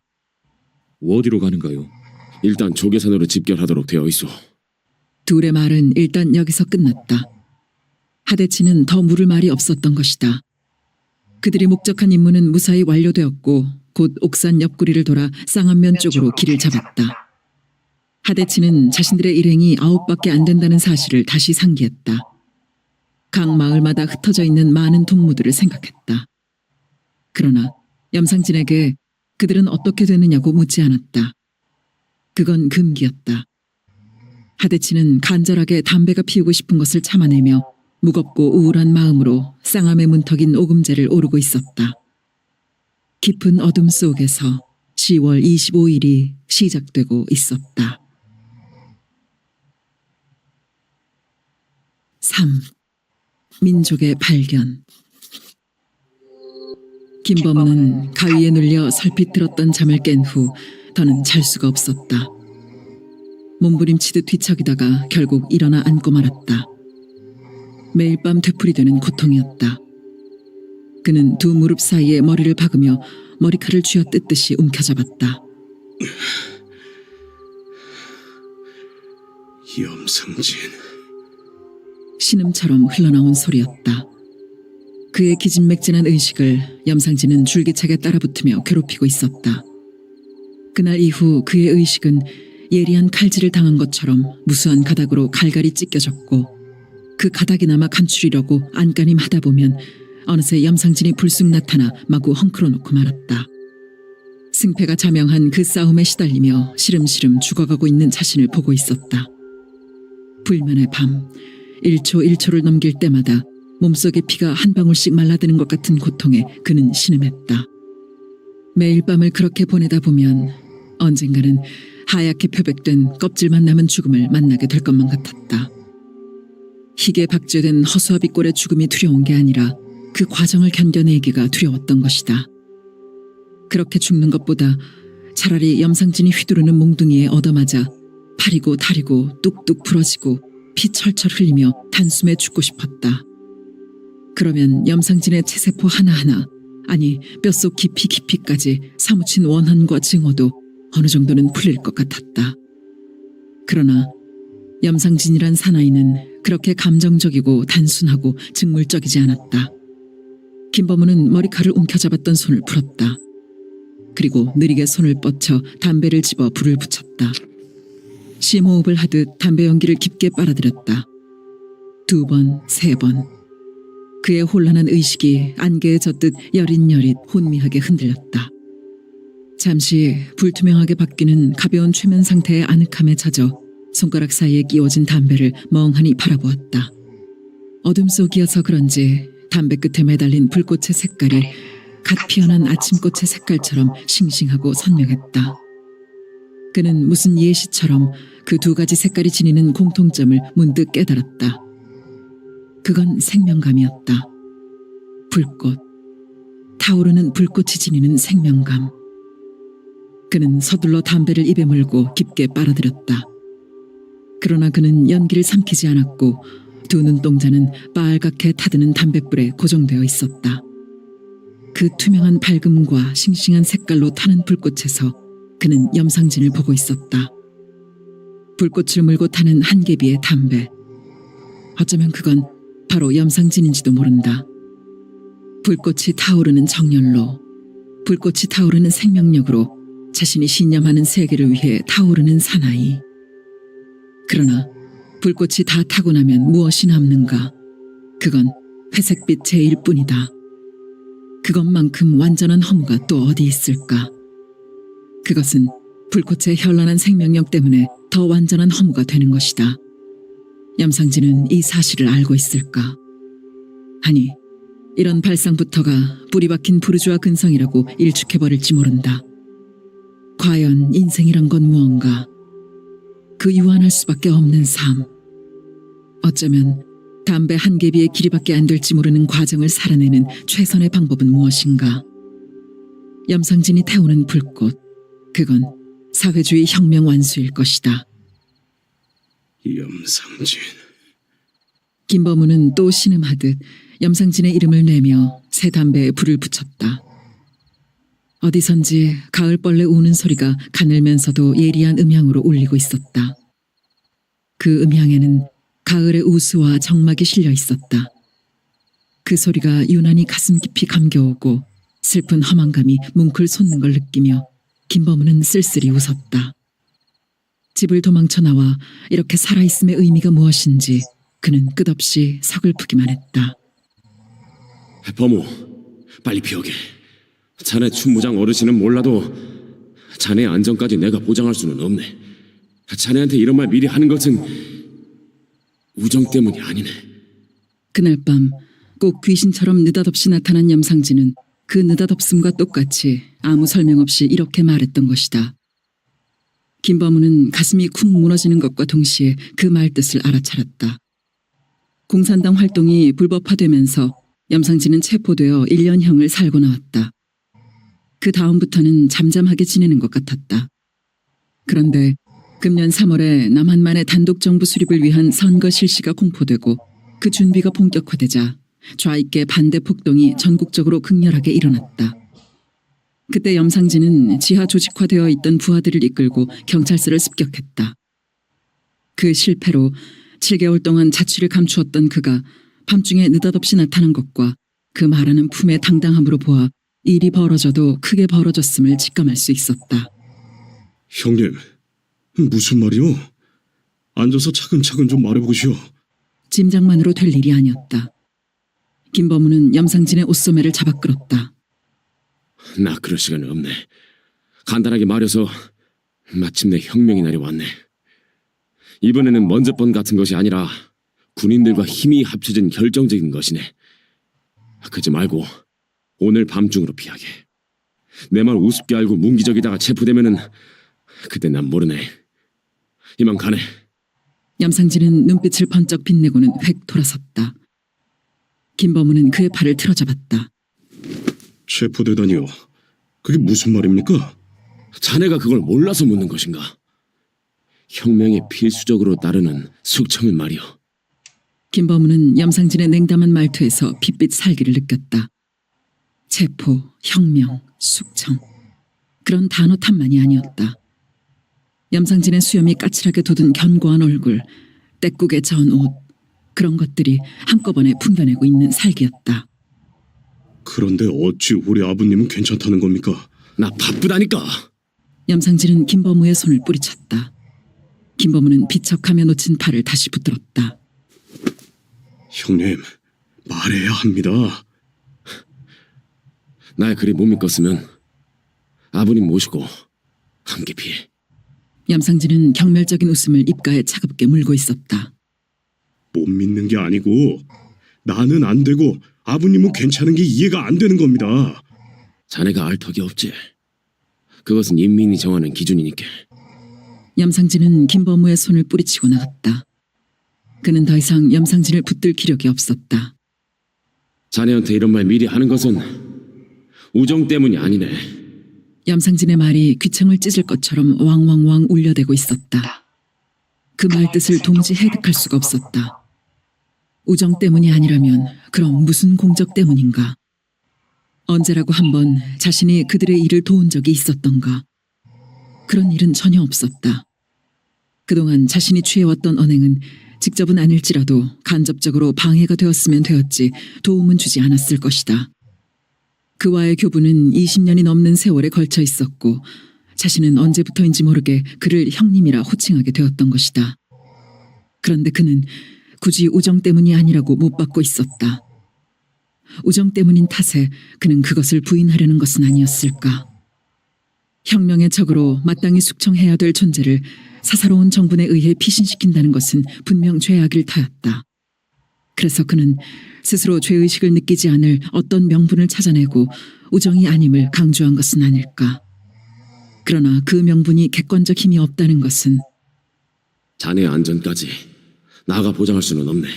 어디로 가는가요? 일단 조계산으로 집결하도록 되어 있어. 둘의 말은 일단 여기서 끝났다. 하대치는 더 물을 말이 없었던 것이다. 그들이 목적한 임무는 무사히 완료되었고 곧 옥산 옆구리를 돌아 쌍안면 쪽으로 길을 잡았다. 하대치는 자신들의 일행이 9밖에 안 된다는 사실을 다시 상기했다. 각 마을마다 흩어져 있는 많은 동무들을 생각했다. 그러나 염상진에게 그들은 어떻게 되느냐고 묻지 않았다. 그건 금기였다. 하대치는 간절하게 담배가 피우고 싶은 것을 참아내며 무겁고 우울한 마음으로 쌍암의 문턱인 오금제를 오르고 있었다. 깊은 어둠 속에서 10월 25일이 시작되고 있었다. 3. 민족의 발견. 김범우는 가위에 눌려 설핏 들었던 잠을 깬 후 더는 잘 수가 없었다. 몸부림치듯 뒤척이다가 결국 일어나 앉고 말았다. 매일 밤 되풀이되는 고통이었다. 그는 두 무릎 사이에 머리를 박으며 머리칼을 쥐어 뜯듯이 움켜잡았다. 염상진. 신음처럼 흘러나온 소리였다. 그의 기진맥진한 의식을 염상진은 줄기차게 따라붙으며 괴롭히고 있었다. 그날 이후 그의 의식은 예리한 칼질을 당한 것처럼 무수한 가닥으로 갈갈이 찢겨졌고 그 가닥이나마 감추리려고 안간힘 하다 보면 어느새 염상진이 불쑥 나타나 마구 헝클어 놓고 말았다. 승패가 자명한 그 싸움에 시달리며 시름시름 죽어가고 있는 자신을 보고 있었다. 불면의 밤, 1초 1초를 넘길 때마다 몸속의 피가 한 방울씩 말라드는 것 같은 고통에 그는 신음했다. 매일 밤을 그렇게 보내다 보면 언젠가는 하얗게 표백된 껍질만 남은 죽음을 만나게 될 것만 같았다. 희게 박제된 허수아비 꼴의 죽음이 두려운 게 아니라 그 과정을 견뎌내기가 두려웠던 것이다. 그렇게 죽는 것보다 차라리 염상진이 휘두르는 몽둥이에 얻어맞아 팔이고 다리고 뚝뚝 부러지고 피 철철 흘리며 단숨에 죽고 싶었다. 그러면 염상진의 체세포 하나하나, 아니 뼛속 깊이까지 사무친 원한과 증오도 어느 정도는 풀릴 것 같았다. 그러나 염상진이란 사나이는 그렇게 감정적이고 단순하고 직물적이지 않았다. 김범우는 머리칼을 움켜잡았던 손을 풀었다. 그리고 느리게 손을 뻗쳐 담배를 집어 불을 붙였다. 심호흡을 하듯 담배 연기를 깊게 빨아들였다. 2번, 3번. 그의 혼란한 의식이 안개에 젖듯 여릿여릿 혼미하게 흔들렸다. 잠시 불투명하게 바뀌는 가벼운 최면 상태의 아늑함에 젖어 손가락 사이에 끼워진 담배를 멍하니 바라보았다. 어둠 속이어서 그런지 담배 끝에 매달린 불꽃의 색깔이 갓 피어난 아침꽃의 색깔처럼 싱싱하고 선명했다. 그는 무슨 예시처럼 그 두 가지 색깔이 지니는 공통점을 문득 깨달았다. 그건 생명감이었다. 불꽃, 타오르는 불꽃이 지니는 생명감. 그는 서둘러 담배를 입에 물고 깊게 빨아들였다. 그러나 그는 연기를 삼키지 않았고 두 눈동자는 빨갛게 타드는 담뱃불에 고정되어 있었다. 그 투명한 밝음과 싱싱한 색깔로 타는 불꽃에서 그는 염상진을 보고 있었다. 불꽃을 물고 타는 한 개비의 담배. 어쩌면 그건 바로 염상진인지도 모른다. 불꽃이 타오르는 정열로, 불꽃이 타오르는 생명력으로 자신이 신념하는 세계를 위해 타오르는 사나이. 그러나 불꽃이 다 타고 나면 무엇이 남는가? 그건 회색빛 제일 뿐이다. 그것만큼 완전한 허무가 또 어디 있을까? 그것은 불꽃의 현란한 생명력 때문에 더 완전한 허무가 되는 것이다. 염상진은 이 사실을 알고 있을까? 아니, 이런 발상부터가 뿌리 박힌 부르주아 근성이라고 일축해버릴지 모른다. 과연 인생이란 건 무언가? 그 유한할 수밖에 없는 삶. 어쩌면 담배 한 개비의 길이밖에 안 될지 모르는 과정을 살아내는 최선의 방법은 무엇인가? 염상진이 태우는 불꽃, 그건 사회주의 혁명 완수일 것이다. 염상진. 김범우는 또 신음하듯 염상진의 이름을 내며 새 담배에 불을 붙였다. 어디선지 가을벌레 우는 소리가 가늘면서도 예리한 음향으로 울리고 있었다. 그 음향에는 가을의 우수와 정막이 실려 있었다. 그 소리가 유난히 가슴 깊이 감겨오고 슬픈 허망감이 뭉클 솟는 걸 느끼며 김범우는 쓸쓸히 웃었다. 집을 도망쳐 나와 이렇게 살아있음의 의미가 무엇인지 그는 끝없이 서글프기만 했다. 범우, 빨리 피하게. 자네 춘무장 어르신은 몰라도 자네의 안전까지 내가 보장할 수는 없네. 자네한테 이런 말 미리 하는 것은 우정 때문이 아니네. 그날 밤 꼭 귀신처럼 느닷없이 나타난 염상진은 그 느닷없음과 똑같이 아무 설명 없이 이렇게 말했던 것이다. 김범우는 가슴이 쿵 무너지는 것과 동시에 그 말뜻을 알아차렸다. 공산당 활동이 불법화되면서 염상진은 체포되어 1년형을 살고 나왔다. 그 다음부터는 잠잠하게 지내는 것 같았다. 그런데 금년 3월에 남한만의 단독정부 수립을 위한 선거 실시가 공포되고 그 준비가 본격화되자 좌익계 반대 폭동이 전국적으로 극렬하게 일어났다. 그때 염상진은 지하 조직화되어 있던 부하들을 이끌고 경찰서를 습격했다. 그 실패로 7개월 동안 자취를 감추었던 그가 밤중에 느닷없이 나타난 것과 그 말하는 품의 당당함으로 보아 일이 벌어져도 크게 벌어졌음을 직감할 수 있었다. 형님, 무슨 말이오? 앉아서 차근차근 좀 말해보시오. 짐작만으로 될 일이 아니었다. 김범우는 염상진의 옷소매를 잡아 끌었다. 나 그럴 시간은 없네. 간단하게 말해서 마침내 혁명의 날이 왔네. 이번에는 먼저 번 같은 것이 아니라 군인들과 힘이 합쳐진 결정적인 것이네. 그러지 말고 오늘 밤중으로 피하게. 내 말 우습게 알고 문기적이다가 체포되면은 그때 난 모르네. 이만 가네. 염상진은 눈빛을 번쩍 빛내고는 획 돌아섰다. 김범우는 그의 팔을 틀어잡았다. 체포되다니요. 그게 무슨 말입니까? 자네가 그걸 몰라서 묻는 것인가? 혁명에 필수적으로 따르는 숙청을 말이오. 김범우는 염상진의 냉담한 말투에서 핏빛 살기를 느꼈다. 체포, 혁명, 숙청. 그런 단어 탓만이 아니었다. 염상진의 수염이 까칠하게 돋은 견고한 얼굴, 떼국에 저은 옷, 그런 것들이 한꺼번에 풍겨내고 있는 살기였다. 그런데 어찌 우리 아버님은 괜찮다는 겁니까? 나 바쁘다니까. 염상진은 김범우의 손을 뿌리쳤다. 김범우는 비척하며 놓친 팔을 다시 붙들었다. 형님, 말해야 합니다. 날 그리 못 믿겠으면 아버님 모시고 함께 피해. 염상진은 경멸적인 웃음을 입가에 차갑게 물고 있었다. 못 믿는 게 아니고 나는 안 되고 아버님은 괜찮은 게 이해가 안 되는 겁니다. 자네가 알 턱이 없지. 그것은 인민이 정하는 기준이니까. 염상진은 김범우의 손을 뿌리치고 나갔다. 그는 더 이상 염상진을 붙들 기력이 없었다. 자네한테 이런 말 미리 하는 것은 우정 때문이 아니네. 염상진의 말이 귀청을 찢을 것처럼 왕왕왕 울려대고 있었다. 그 말뜻을 동시 해득할 수가 없었다. 우정 때문이 아니라면 그럼 무슨 공적 때문인가? 언제라고 한번 자신이 그들의 일을 도운 적이 있었던가? 그런 일은 전혀 없었다. 그동안 자신이 취해왔던 언행은 직접은 아닐지라도 간접적으로 방해가 되었으면 되었지 도움은 주지 않았을 것이다. 그와의 교부는 20년이 넘는 세월에 걸쳐 있었고 자신은 언제부터인지 모르게 그를 형님이라 호칭하게 되었던 것이다. 그런데 그는 굳이 우정 때문이 아니라고 못 받고 있었다. 우정 때문인 탓에 그는 그것을 부인하려는 것은 아니었을까. 혁명의 적으로 마땅히 숙청해야 될 존재를 사사로운 정분에 의해 피신시킨다는 것은 분명 죄악일 터였다. 그래서 그는 스스로 죄의식을 느끼지 않을 어떤 명분을 찾아내고 우정이 아님을 강조한 것은 아닐까. 그러나 그 명분이 객관적 힘이 없다는 것은 자네의 안전까지 나가 보장할 수는 없네.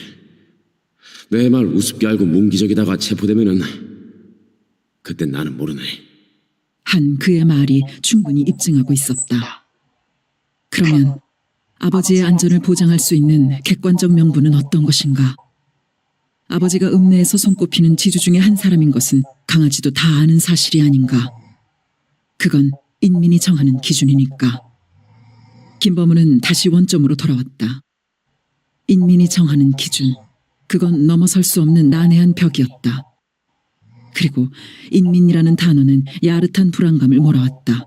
내 말 우습게 알고 문기적이다가 체포되면은 그땐 나는 모르네. 한 그의 말이 충분히 입증하고 있었다. 그러면 아버지의 안전을 보장할 수 있는 객관적 명분은 어떤 것인가? 아버지가 읍내에서 손꼽히는 지주 중에 한 사람인 것은 강아지도 다 아는 사실이 아닌가? 그건 인민이 정하는 기준이니까. 김범우는 다시 원점으로 돌아왔다. 인민이 정하는 기준, 그건 넘어설 수 없는 난해한 벽이었다. 그리고 인민이라는 단어는 야릇한 불안감을 몰아왔다.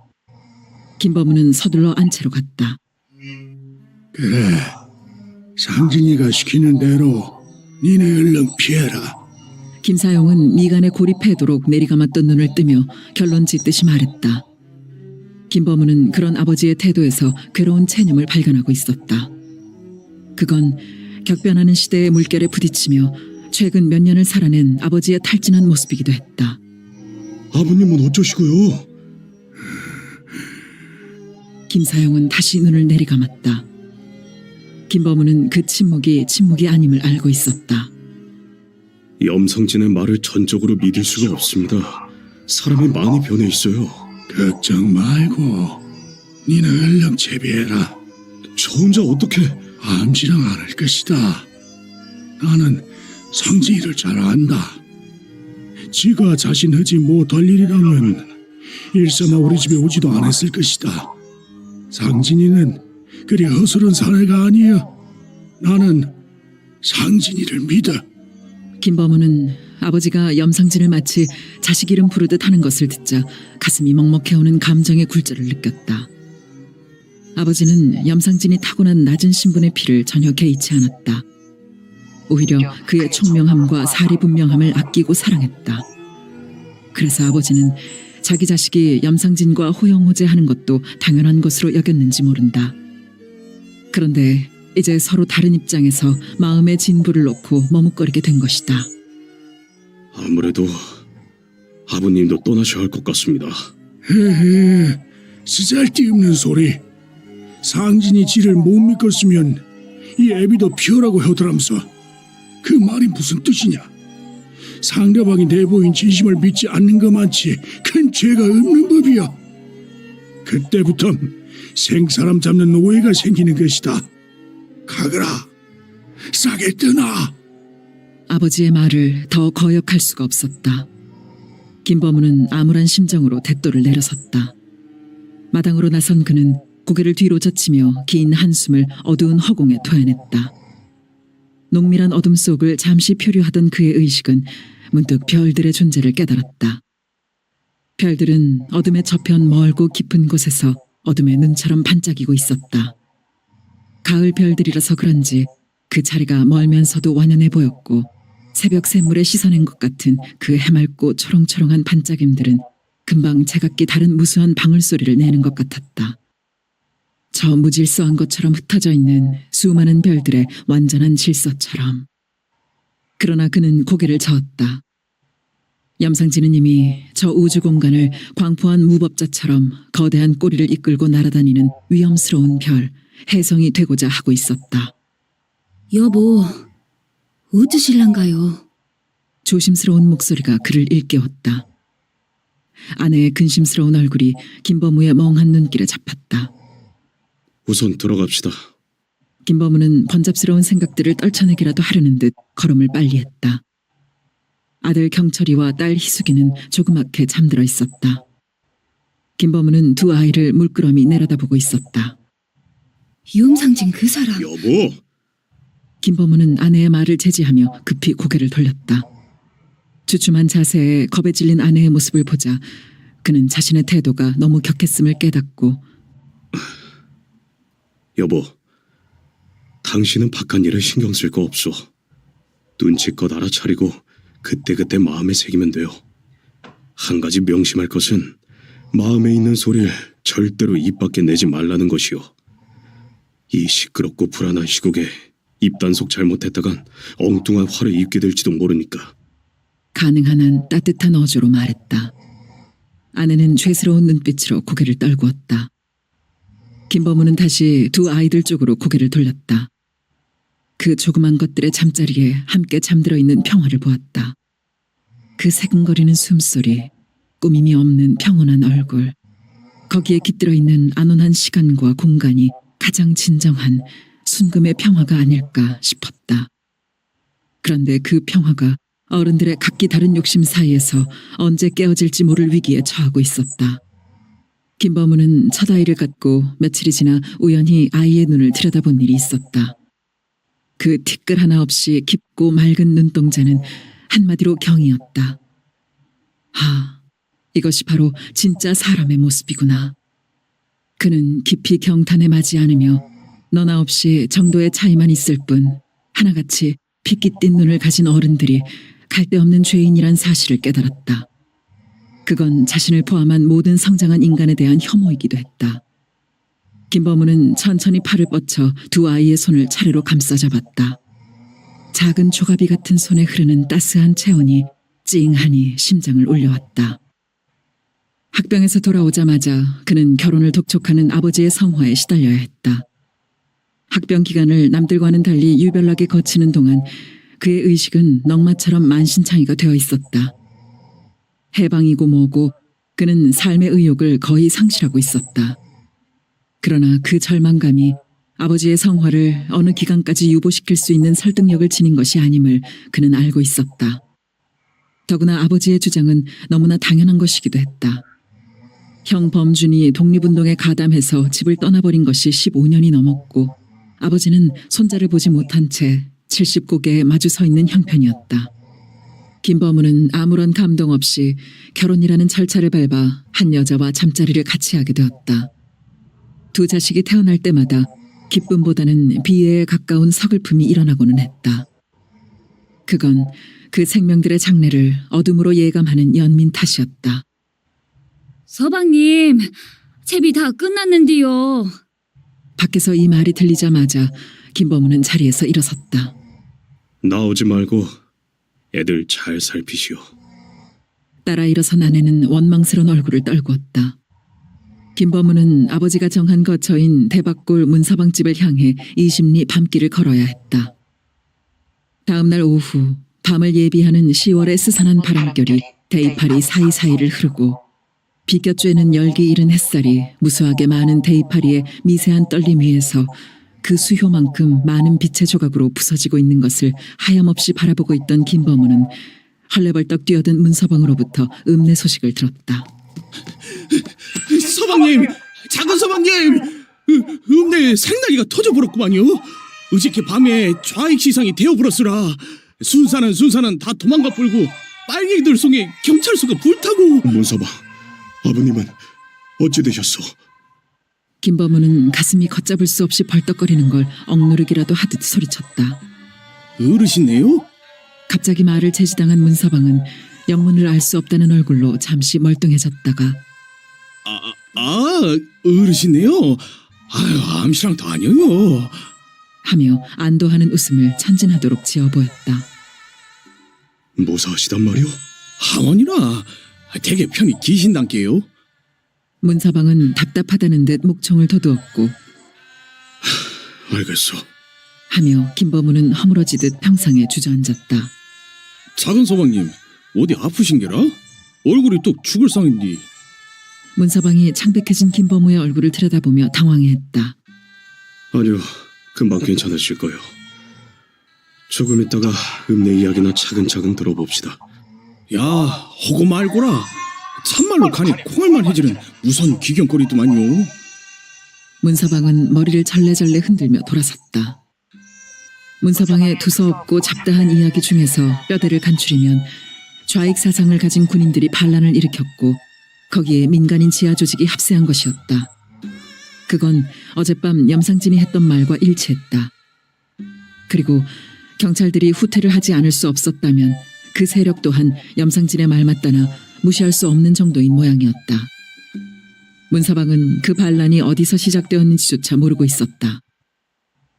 김범우는 서둘러 안채로 갔다. 그래, 상진이가 시키는 대로 니네 얼른 피해라. 김사용은 미간에 고립해도록 내리감았던 눈을 뜨며 결론 짓듯이 말했다. 김범우는 그런 아버지의 태도에서 괴로운 체념을 발견하고 있었다. 그건 격변하는 시대의 물결에 부딪히며 최근 몇 년을 살아낸 아버지의 탈진한 모습이기도 했다. 아버님은 어쩌시고요? 김사용은 다시 눈을 내리감았다. 김범우는 그 침묵이 아님을 알고 있었다. 염상진의 말을 전적으로 믿을 수가 없습니다. 사람이 많이 변해 있어요. 걱정 말고 니네 얼른 채비해라. 저 혼자 어떻게... 암시랑 안 할 것이다. 나는 상진이를 잘 안다. 지가 자신하지 못할 일이라면 일삼아 우리 집에 오지도 않았을 것이다. 상진이는 그리 허술한 사내가 아니야. 나는 상진이를 믿어. 김범우는 아버지가 염상진을 마치 자식 이름 부르듯 하는 것을 듣자 가슴이 먹먹해오는 감정의 굴절을 느꼈다. 아버지는 염상진이 타고난 낮은 신분의 피를 전혀 개의치 않았다. 오히려 그의 총명함과 사리분명함을 아끼고 사랑했다. 그래서 아버지는 자기 자식이 염상진과 호영호제하는 것도 당연한 것으로 여겼는지 모른다. 그런데 이제 서로 다른 입장에서 마음의 진부를 놓고 머뭇거리게 된 것이다. 아무래도 아버님도 떠나셔야 할 것 같습니다. 헤헤, 쓰잘데없는 소리. 상진이 지를 못 믿겠으면 이 애비도 피어라고 하더라면서. 그 말이 무슨 뜻이냐? 상대방이 내보인 진심을 믿지 않는 것만치 큰 죄가 없는 법이야. 그때부터 생사람 잡는 오해가 생기는 것이다. 가거라, 싸게 떠나. 아버지의 말을 더 거역할 수가 없었다. 김범우는 암울한 심정으로 대도를 내려섰다. 마당으로 나선 그는 고개를 뒤로 젖히며 긴 한숨을 어두운 허공에 토해냈다. 농밀한 어둠 속을 잠시 표류하던 그의 의식은 문득 별들의 존재를 깨달았다. 별들은 어둠의 저편 멀고 깊은 곳에서 어둠의 눈처럼 반짝이고 있었다. 가을 별들이라서 그런지 그 자리가 멀면서도 완연해 보였고 새벽 샘물에 씻어낸 것 같은 그 해맑고 초롱초롱한 반짝임들은 금방 제각기 다른 무수한 방울소리를 내는 것 같았다. 저 무질서한 것처럼 흩어져 있는 수많은 별들의 완전한 질서처럼. 그러나 그는 고개를 저었다. 염상진은 이미 저 우주 공간을 광포한 무법자처럼 거대한 꼬리를 이끌고 날아다니는 위험스러운 별, 혜성이 되고자 하고 있었다. 여보, 어쩌실란가요? 조심스러운 목소리가 그를 일깨웠다. 아내의 근심스러운 얼굴이 김범우의 멍한 눈길에 잡혔다. 우선 들어갑시다. 김범우는 번잡스러운 생각들을 떨쳐내기라도 하려는 듯 걸음을 빨리 했다. 아들 경철이와 딸 희숙이는 조그맣게 잠들어 있었다. 김범우는 두 아이를 물끄러미 내려다보고 있었다. 염상진 그 사람. 여보! 김범우는 아내의 말을 제지하며 급히 고개를 돌렸다. 주춤한 자세에 겁에 질린 아내의 모습을 보자 그는 자신의 태도가 너무 격했음을 깨닫고 여보, 당신은 박한 일을 신경 쓸 거 없소. 눈치껏 알아차리고 그때그때 마음에 새기면 돼요. 한 가지 명심할 것은 마음에 있는 소리를 절대로 입 밖에 내지 말라는 것이요. 이 시끄럽고 불안한 시국에 입단속 잘못했다간 엉뚱한 화를 입게 될지도 모르니까. 가능한 한 따뜻한 어조로 말했다. 아내는 죄스러운 눈빛으로 고개를 떨구었다. 김범우는 다시 두 아이들 쪽으로 고개를 돌렸다. 그 조그만 것들의 잠자리에 함께 잠들어 있는 평화를 보았다. 그 새근거리는 숨소리, 꾸밈이 없는 평온한 얼굴, 거기에 깃들어 있는 안온한 시간과 공간이 가장 진정한 순금의 평화가 아닐까 싶었다. 그런데 그 평화가 어른들의 각기 다른 욕심 사이에서 언제 깨어질지 모를 위기에 처하고 있었다. 김범우는 첫 아이를 갖고 며칠이 지나 우연히 아이의 눈을 들여다본 일이 있었다. 그 티끌 하나 없이 깊고 맑은 눈동자는 한마디로 경이었다. 아, 이것이 바로 진짜 사람의 모습이구나. 그는 깊이 경탄에 맞지 않으며 너나 없이 정도의 차이만 있을 뿐 하나같이 핏기 띈 눈을 가진 어른들이 갈데없는 죄인이란 사실을 깨달았다. 그건 자신을 포함한 모든 성장한 인간에 대한 혐오이기도 했다. 김범우는 천천히 팔을 뻗쳐 두 아이의 손을 차례로 감싸 잡았다. 작은 조가비 같은 손에 흐르는 따스한 체온이 찡하니 심장을 울려왔다. 학병에서 돌아오자마자 그는 결혼을 독촉하는 아버지의 성화에 시달려야 했다. 학병 기간을 남들과는 달리 유별나게 거치는 동안 그의 의식은 넝마처럼 만신창이가 되어 있었다. 해방이고 뭐고 그는 삶의 의욕을 거의 상실하고 있었다. 그러나 그 절망감이 아버지의 성화를 어느 기간까지 유보시킬 수 있는 설득력을 지닌 것이 아님을 그는 알고 있었다. 더구나 아버지의 주장은 너무나 당연한 것이기도 했다. 형 범준이 독립운동에 가담해서 집을 떠나버린 것이 15년이 넘었고 아버지는 손자를 보지 못한 채 70고개에 마주 서 있는 형편이었다. 김범우는 아무런 감동 없이 결혼이라는 절차를 밟아 한 여자와 잠자리를 같이 하게 되었다. 두 자식이 태어날 때마다 기쁨보다는 비애에 가까운 서글픔이 일어나고는 했다. 그건 그 생명들의 장래를 어둠으로 예감하는 연민 탓이었다. 서방님, 채비 다 끝났는데요. 밖에서 이 말이 들리자마자 김범우는 자리에서 일어섰다. 나오지 말고 애들 잘 살피시오. 따라 일어선 아내는 원망스러운 얼굴을 떨구었다. 김범우는 아버지가 정한 거처인 대박골 문서방집을 향해 20리 밤길을 걸어야 했다. 다음 날 오후 밤을 예비하는 10월의 스산한 바람결이 대이파리 사이사이를 흐르고 비껴쬐는 열기 잃은 햇살이 무수하게 많은 대이파리의 미세한 떨림 위에서 그 수효만큼 많은 빛의 조각으로 부서지고 있는 것을 하염없이 바라보고 있던 김범우는 헐레벌떡 뛰어든 문서방으로부터 읍내 소식을 들었다. 서방님, 작은 서방님, 읍내에 생나기가 터져버렸구만요. 어저께 밤에 좌익 시상이 되어버렸으라. 순사는 다 도망가 버리고 빨갱이들 속에 경찰서가 불타고. 문서방, 아버님은 어찌 되셨소? 김범우는 가슴이 걷잡을 수 없이 벌떡거리는 걸 억누르기라도 하듯 소리쳤다. 어르신네요? 갑자기 말을 제지당한 문서방은 영문을 알 수 없다는 얼굴로 잠시 멀뚱해졌다가 어르신네요? 아유, 암시랑도 아니에요. 하며 안도하는 웃음을 천진하도록 지어 보였다. 모사하시단 말이오? 하원이라 되게 편히 기신단께요. 문서방은 답답하다는 듯 목청을 더두었고 알겠소. 하며 김범우는 허물어지듯 평상에 주저앉았다. 작은 서방님, 어디 아프신게라? 얼굴이 또 죽을 상인데. 문서방이 창백해진 김범우의 얼굴을 들여다보며 당황해했다. 아니요, 금방 괜찮으실 거요. 조금 있다가 읍내 이야기나 차근차근 들어봅시다. 야, 허고 말고라. 참말로 간에 콩알만 해지는 무선 귀경거리더만요. 문서방은 머리를 절레절레 흔들며 돌아섰다. 문서방의 두서없고 잡다한 이야기 중에서 뼈대를 간추리면 좌익 사상을 가진 군인들이 반란을 일으켰고 거기에 민간인 지하 조직이 합세한 것이었다. 그건 어젯밤 염상진이 했던 말과 일치했다. 그리고 경찰들이 후퇴를 하지 않을 수 없었다면 그 세력 또한 염상진의 말 맞다나 무시할 수 없는 정도인 모양이었다. 문서방은 그 반란이 어디서 시작되었는지조차 모르고 있었다.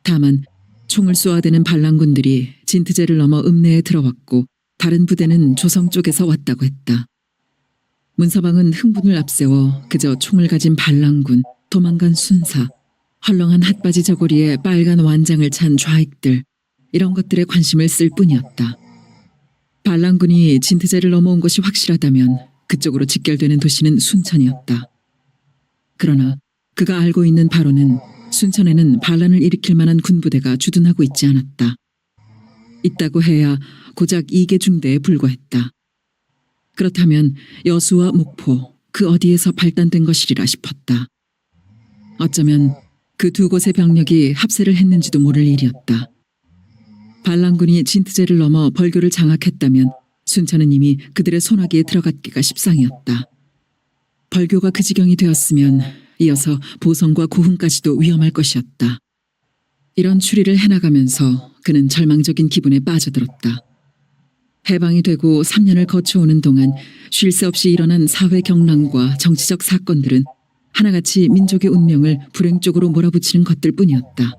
다만 총을 쏘아대는 반란군들이 진트제를 넘어 읍내에 들어왔고 다른 부대는 조성 쪽에서 왔다고 했다. 문서방은 흥분을 앞세워 그저 총을 가진 반란군, 도망간 순사, 헐렁한 핫바지 저고리에 빨간 완장을 찬 좌익들, 이런 것들에 관심을 쓸 뿐이었다. 반란군이 진트제를 넘어온 것이 확실하다면 그쪽으로 직결되는 도시는 순천이었다. 그러나 그가 알고 있는 바로는 순천에는 반란을 일으킬 만한 군부대가 주둔하고 있지 않았다. 있다고 해야 고작 2개 중대에 불과했다. 그렇다면 여수와 목포 그 어디에서 발단된 것이리라 싶었다. 어쩌면 그 두 곳의 병력이 합세를 했는지도 모를 일이었다. 반란군이 진트제를 넘어 벌교를 장악했다면 순천은 이미 그들의 손아귀에 들어갔기가 십상이었다. 벌교가 그 지경이 되었으면 이어서 보성과 고흥까지도 위험할 것이었다. 이런 추리를 해나가면서 그는 절망적인 기분에 빠져들었다. 해방이 되고 3년을 거쳐오는 동안 쉴 새 없이 일어난 사회 경랑과 정치적 사건들은 하나같이 민족의 운명을 불행 쪽으로 몰아붙이는 것들 뿐이었다.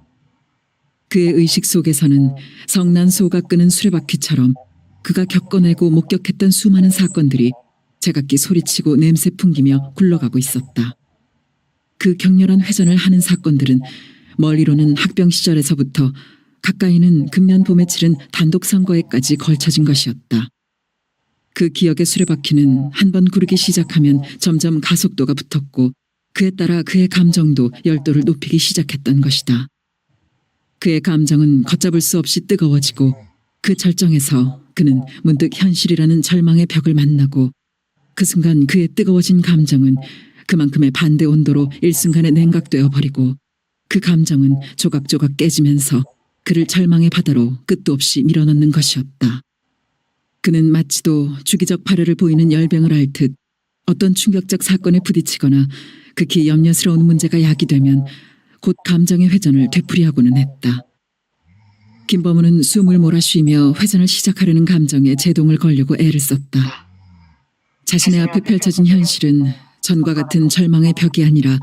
그의 의식 속에서는 성난소가 끄는 수레바퀴처럼 그가 겪어내고 목격했던 수많은 사건들이 제각기 소리치고 냄새 풍기며 굴러가고 있었다. 그 격렬한 회전을 하는 사건들은 멀리로는 학병 시절에서부터 가까이는 금년 봄에 치른 단독 선거에까지 걸쳐진 것이었다. 그 기억의 수레바퀴는 한 번 구르기 시작하면 점점 가속도가 붙었고 그에 따라 그의 감정도 열도를 높이기 시작했던 것이다. 그의 감정은 걷잡을 수 없이 뜨거워지고 그 절정에서 그는 문득 현실이라는 절망의 벽을 만나고 그 순간 그의 뜨거워진 감정은 그만큼의 반대 온도로 일순간에 냉각되어 버리고 그 감정은 조각조각 깨지면서 그를 절망의 바다로 끝도 없이 밀어넣는 것이었다. 그는 마치도 주기적 발열을 보이는 열병을 앓듯 어떤 충격적 사건에 부딪히거나 극히 염려스러운 문제가 야기되면 곧 감정의 회전을 되풀이하고는 했다. 김범우는 숨을 몰아쉬며 회전을 시작하려는 감정에 제동을 걸려고 애를 썼다. 자신의 앞에 펼쳐진 현실은 전과 같은 절망의 벽이 아니라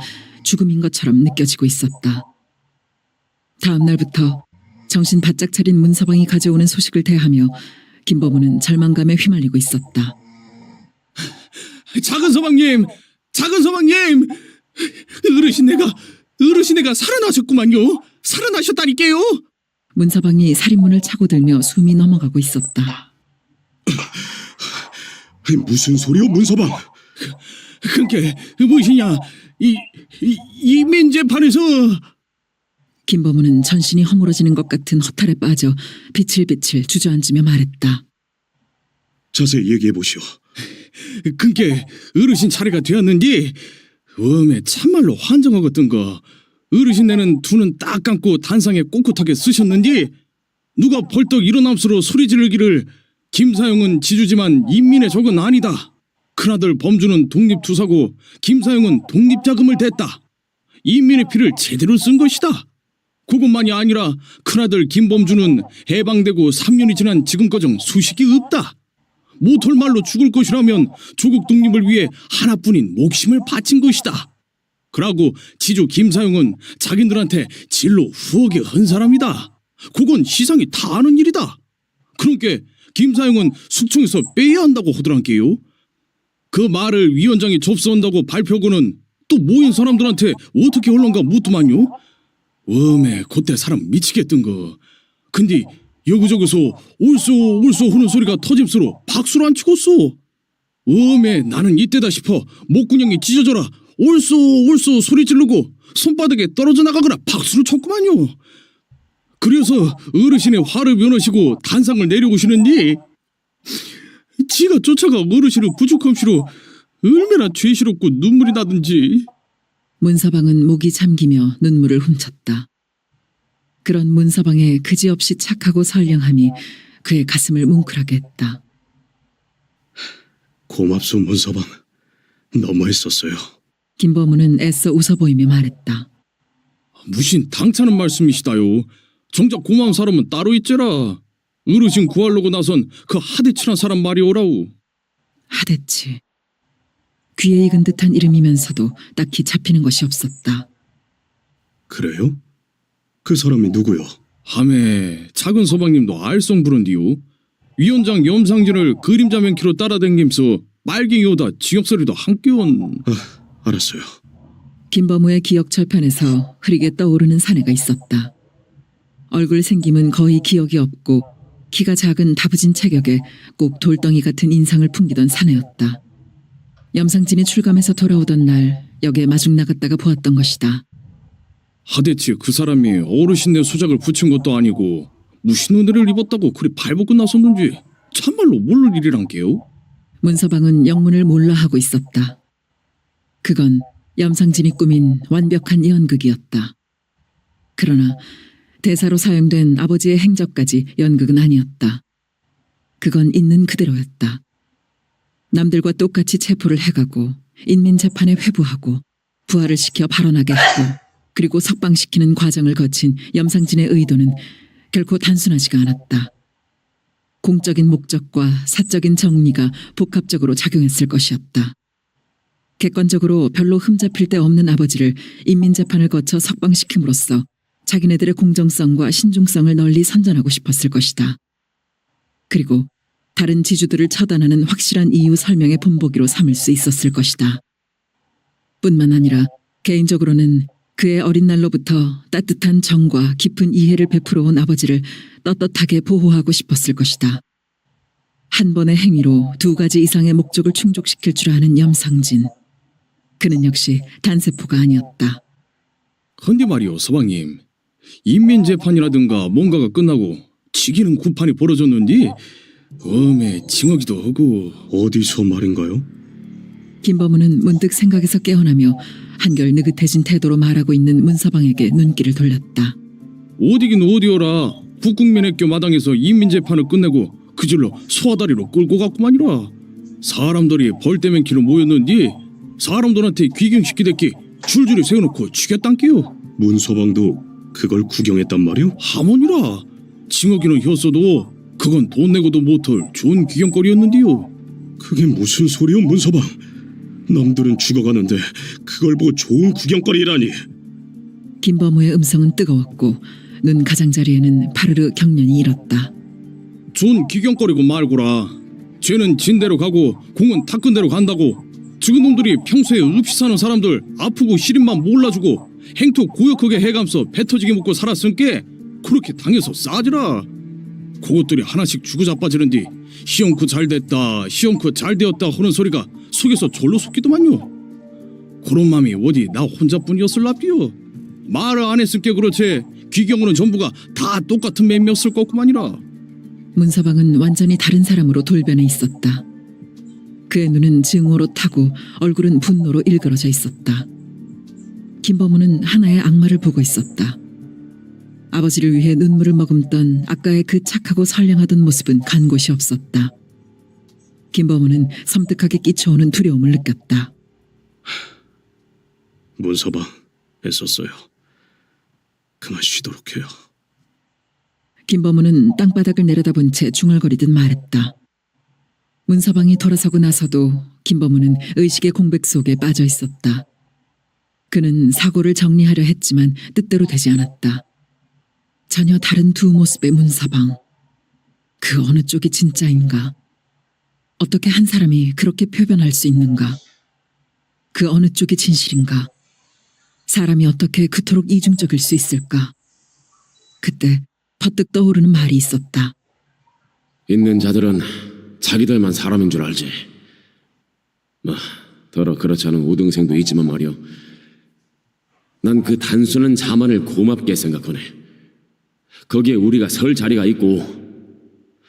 죽음인 것처럼 느껴지고 있었다. 다음 날부터 정신 바짝 차린 문서방이 가져오는 소식을 대하며 김범우는 절망감에 휘말리고 있었다. 작은 서방님, 어르신네가 살아나셨구만요. 살아나셨다니까요. 문서방이 살인문을 차고 들며 숨이 넘어가고 있었다. 무슨 소리요, 문서방? 그게 무엇이냐? 이 민재판에서 김범우는 전신이 허물어지는 것 같은 허탈에 빠져 비칠비칠 주저앉으며 말했다. 자세히 얘기해 보시오. 그게 어르신 차례가 되었는지 웜에 참말로 환장하겠던 거. 어르신네는 두 눈 딱 감고 단상에 꼿꼿하게 쓰셨는지 누가 벌떡 일어남수로 소리 지르기를 김사용은 지주지만 인민의 적은 아니다. 큰아들 범주는 독립투사고 김사용은 독립자금을 댔다. 인민의 피를 제대로 쓴 것이다. 그것만이 아니라 큰아들 김범주는 해방되고 3년이 지난 지금까지 수식이 없다. 못할 말로 죽을 것이라면 조국 독립을 위해 하나뿐인 목숨을 바친 것이다. 그러고 지주 김사용은 자기들한테 진로 후하게 한 사람이다. 그건 시상이 다 아는 일이다. 그러니까 김사용은 숙청에서 빼야 한다고 하더란께요. 그 말을 위원장이 접수한다고 발표하고는 또 모인 사람들한테 어떻게 흘런가 묻더만요. 웜에 그때 사람 미치겠던 거. 근데 여기저기서 옳소 하는 소리가 터짐수로 박수를 안 치겠소. 웜에 나는 이때다 싶어 목구멍이 찢어져라 옳소 소리 지르고 손바닥에 떨어져 나가거나 박수를 쳤구만요. 그래서 어르신의 화를 면하시고 단상을 내려오시는데 지가 쫓아가 어르신을 부죽함시로 얼마나 죄스럽고 눈물이 나든지. 문서방은 목이 잠기며 눈물을 훔쳤다. 그런 문서방의 그지없이 착하고 선량함이 그의 가슴을 뭉클하게 했다. 고맙소, 문서방. 너무했었어요. 김범우는 애써 웃어 보이며 말했다. 무슨 당차는 말씀이시다요. 정작 고마운 사람은 따로 있제라. 어르신 구하려고 나선 그 하대치란 사람 말이 오라우. 하대치. 귀에 익은 듯한 이름이면서도 딱히 잡히는 것이 없었다. 그래요? 그 사람이 누구요? 함에 작은 서방님도 알쏭 부른디요. 위원장 염상진을 그림자 맨키로 따라댕김서 빨갱이 오다 지역소리도 함께 온. 알았어요. 김범우의 기억 철편에서 흐리게 떠오르는 사내가 있었다. 얼굴 생김은 거의 기억이 없고 키가 작은 다부진 체격에 꼭 돌덩이 같은 인상을 풍기던 사내였다. 염상진이 출감해서 돌아오던 날 역에 마중 나갔다가 보았던 것이다. 하대치 그 사람이 어르신네 수작을 붙인 것도 아니고 무슨 은혜를 입었다고 그리 발벗고 나섰는지 참말로 모를 일이란게요. 문서방은 영문을 몰라 하고 있었다. 그건 염상진이 꾸민 완벽한 연극이었다. 그러나 대사로 사용된 아버지의 행적까지 연극은 아니었다. 그건 있는 그대로였다. 남들과 똑같이 체포를 해가고 인민재판에 회부하고 부활을 시켜 발언하게 하고 그리고 석방시키는 과정을 거친 염상진의 의도는 결코 단순하지가 않았다. 공적인 목적과 사적인 정리가 복합적으로 작용했을 것이었다. 객관적으로 별로 흠잡힐 데 없는 아버지를 인민재판을 거쳐 석방시킴으로써 자기네들의 공정성과 신중성을 널리 선전하고 싶었을 것이다. 그리고 다른 지주들을 처단하는 확실한 이유 설명의 본보기로 삼을 수 있었을 것이다. 뿐만 아니라 개인적으로는 그의 어린 날로부터 따뜻한 정과 깊은 이해를 베풀어 온 아버지를 떳떳하게 보호하고 싶었을 것이다. 한 번의 행위로 두 가지 이상의 목적을 충족시킬 줄 아는 염상진. 그는 역시 단세포가 아니었다. 헌데 말이오 서방님. 인민재판이라든가 뭔가가 끝나고 지기는 구판이 벌어졌는데 징하기도 하고. 어디서 말인가요? 김범우는 문득 생각에서 깨어나며 한결 느긋해진 태도로 말하고 있는 문서방에게 눈길을 돌렸다. 어디긴 어디여라. 북국민회교 마당에서 인민재판을 끝내고 그질러 소아다리로 끌고 갔구만이라. 사람들이 벌떼맨키로 모였는데 사람들한테 귀경시키댔기 줄줄이 세워놓고 죽였단께요. 문서방도 그걸 구경했단 말이오? 하모니라 징어기는 혔어도 그건 돈 내고도 못할 좋은 귀경거리였는데요. 그게 무슨 소리요, 문서방? 남들은 죽어가는데 그걸 보고 좋은 구경거리라니. 김범우의 음성은 뜨거웠고 눈 가장자리에는 파르르 경련이 일었다. 좋은 귀경거리고 말고라. 쟤는 진대로 가고 공은 닦은 대로 간다고. 죽은 놈들이 평소에 없이 사는 사람들 아프고 시린만 몰라주고 행토 고역하게 해감서 배 터지게 먹고 살았으니까 그렇게 당해서 싸지라. 그것들이 하나씩 죽어 자빠지는디 시험크 잘됐다 시험크 잘되었다 하는 소리가 속에서 절로 솟기더만요. 그런 맘이 어디 나 혼자뿐이었을랍디요. 말을 안 했을게 그렇지 귀경은 전부가 다 똑같은 맴이었을 거구만이라. 문서방은 완전히 다른 사람으로 돌변해 있었다. 그의 눈은 증오로 타고 얼굴은 분노로 일그러져 있었다. 김범우는 하나의 악마를 보고 있었다. 아버지를 위해 눈물을 머금던 아까의 그 착하고 선량하던 모습은 간 곳이 없었다. 김범우는 섬뜩하게 끼쳐오는 두려움을 느꼈다. 문서방, 애썼어요. 그만 쉬도록 해요. 김범우는 땅바닥을 내려다본 채 중얼거리듯 말했다. 문서방이 돌아서고 나서도 김범우는 의식의 공백 속에 빠져 있었다. 그는 사고를 정리하려 했지만 뜻대로 되지 않았다. 전혀 다른 두 모습의 문서방. 그 어느 쪽이 진짜인가? 어떻게 한 사람이 그렇게 표변할 수 있는가? 그 어느 쪽이 진실인가? 사람이 어떻게 그토록 이중적일 수 있을까? 그때 퍼뜩 떠오르는 말이 있었다. 있는 자들은 자기들만 사람인 줄 알지. 더러 그렇지 않은 우등생도 있지만 말이오. 난 그 단순한 자만을 고맙게 생각하네. 거기에 우리가 설 자리가 있고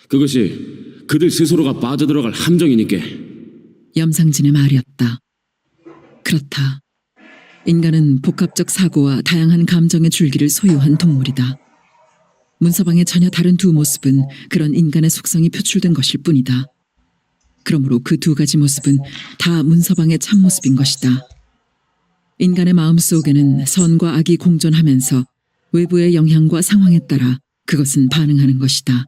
그것이 그들 스스로가 빠져들어갈 함정이니까. 염상진의 말이었다. 그렇다. 인간은 복합적 사고와 다양한 감정의 줄기를 소유한 동물이다. 문서방의 전혀 다른 두 모습은 그런 인간의 속성이 표출된 것일 뿐이다. 그러므로 그 두 가지 모습은 다 문서방의 참모습인 것이다. 인간의 마음속에는 선과 악이 공존하면서 외부의 영향과 상황에 따라 그것은 반응하는 것이다.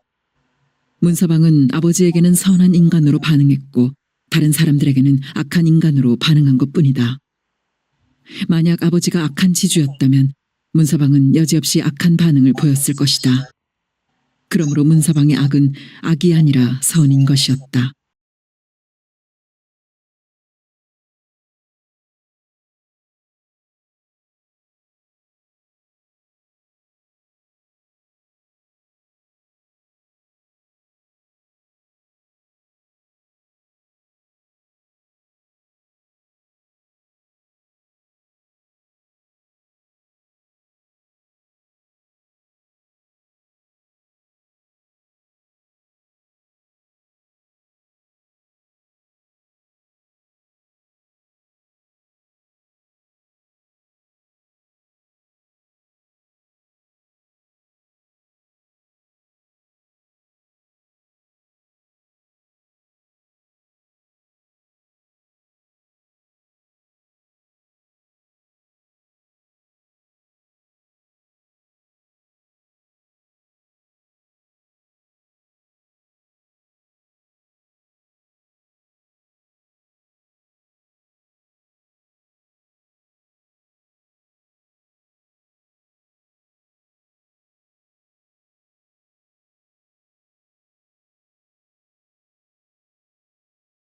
문서방은 아버지에게는 선한 인간으로 반응했고 다른 사람들에게는 악한 인간으로 반응한 것뿐이다. 만약 아버지가 악한 지주였다면 문서방은 여지없이 악한 반응을 보였을 것이다. 그러므로 문서방의 악은 악이 아니라 선인 것이었다.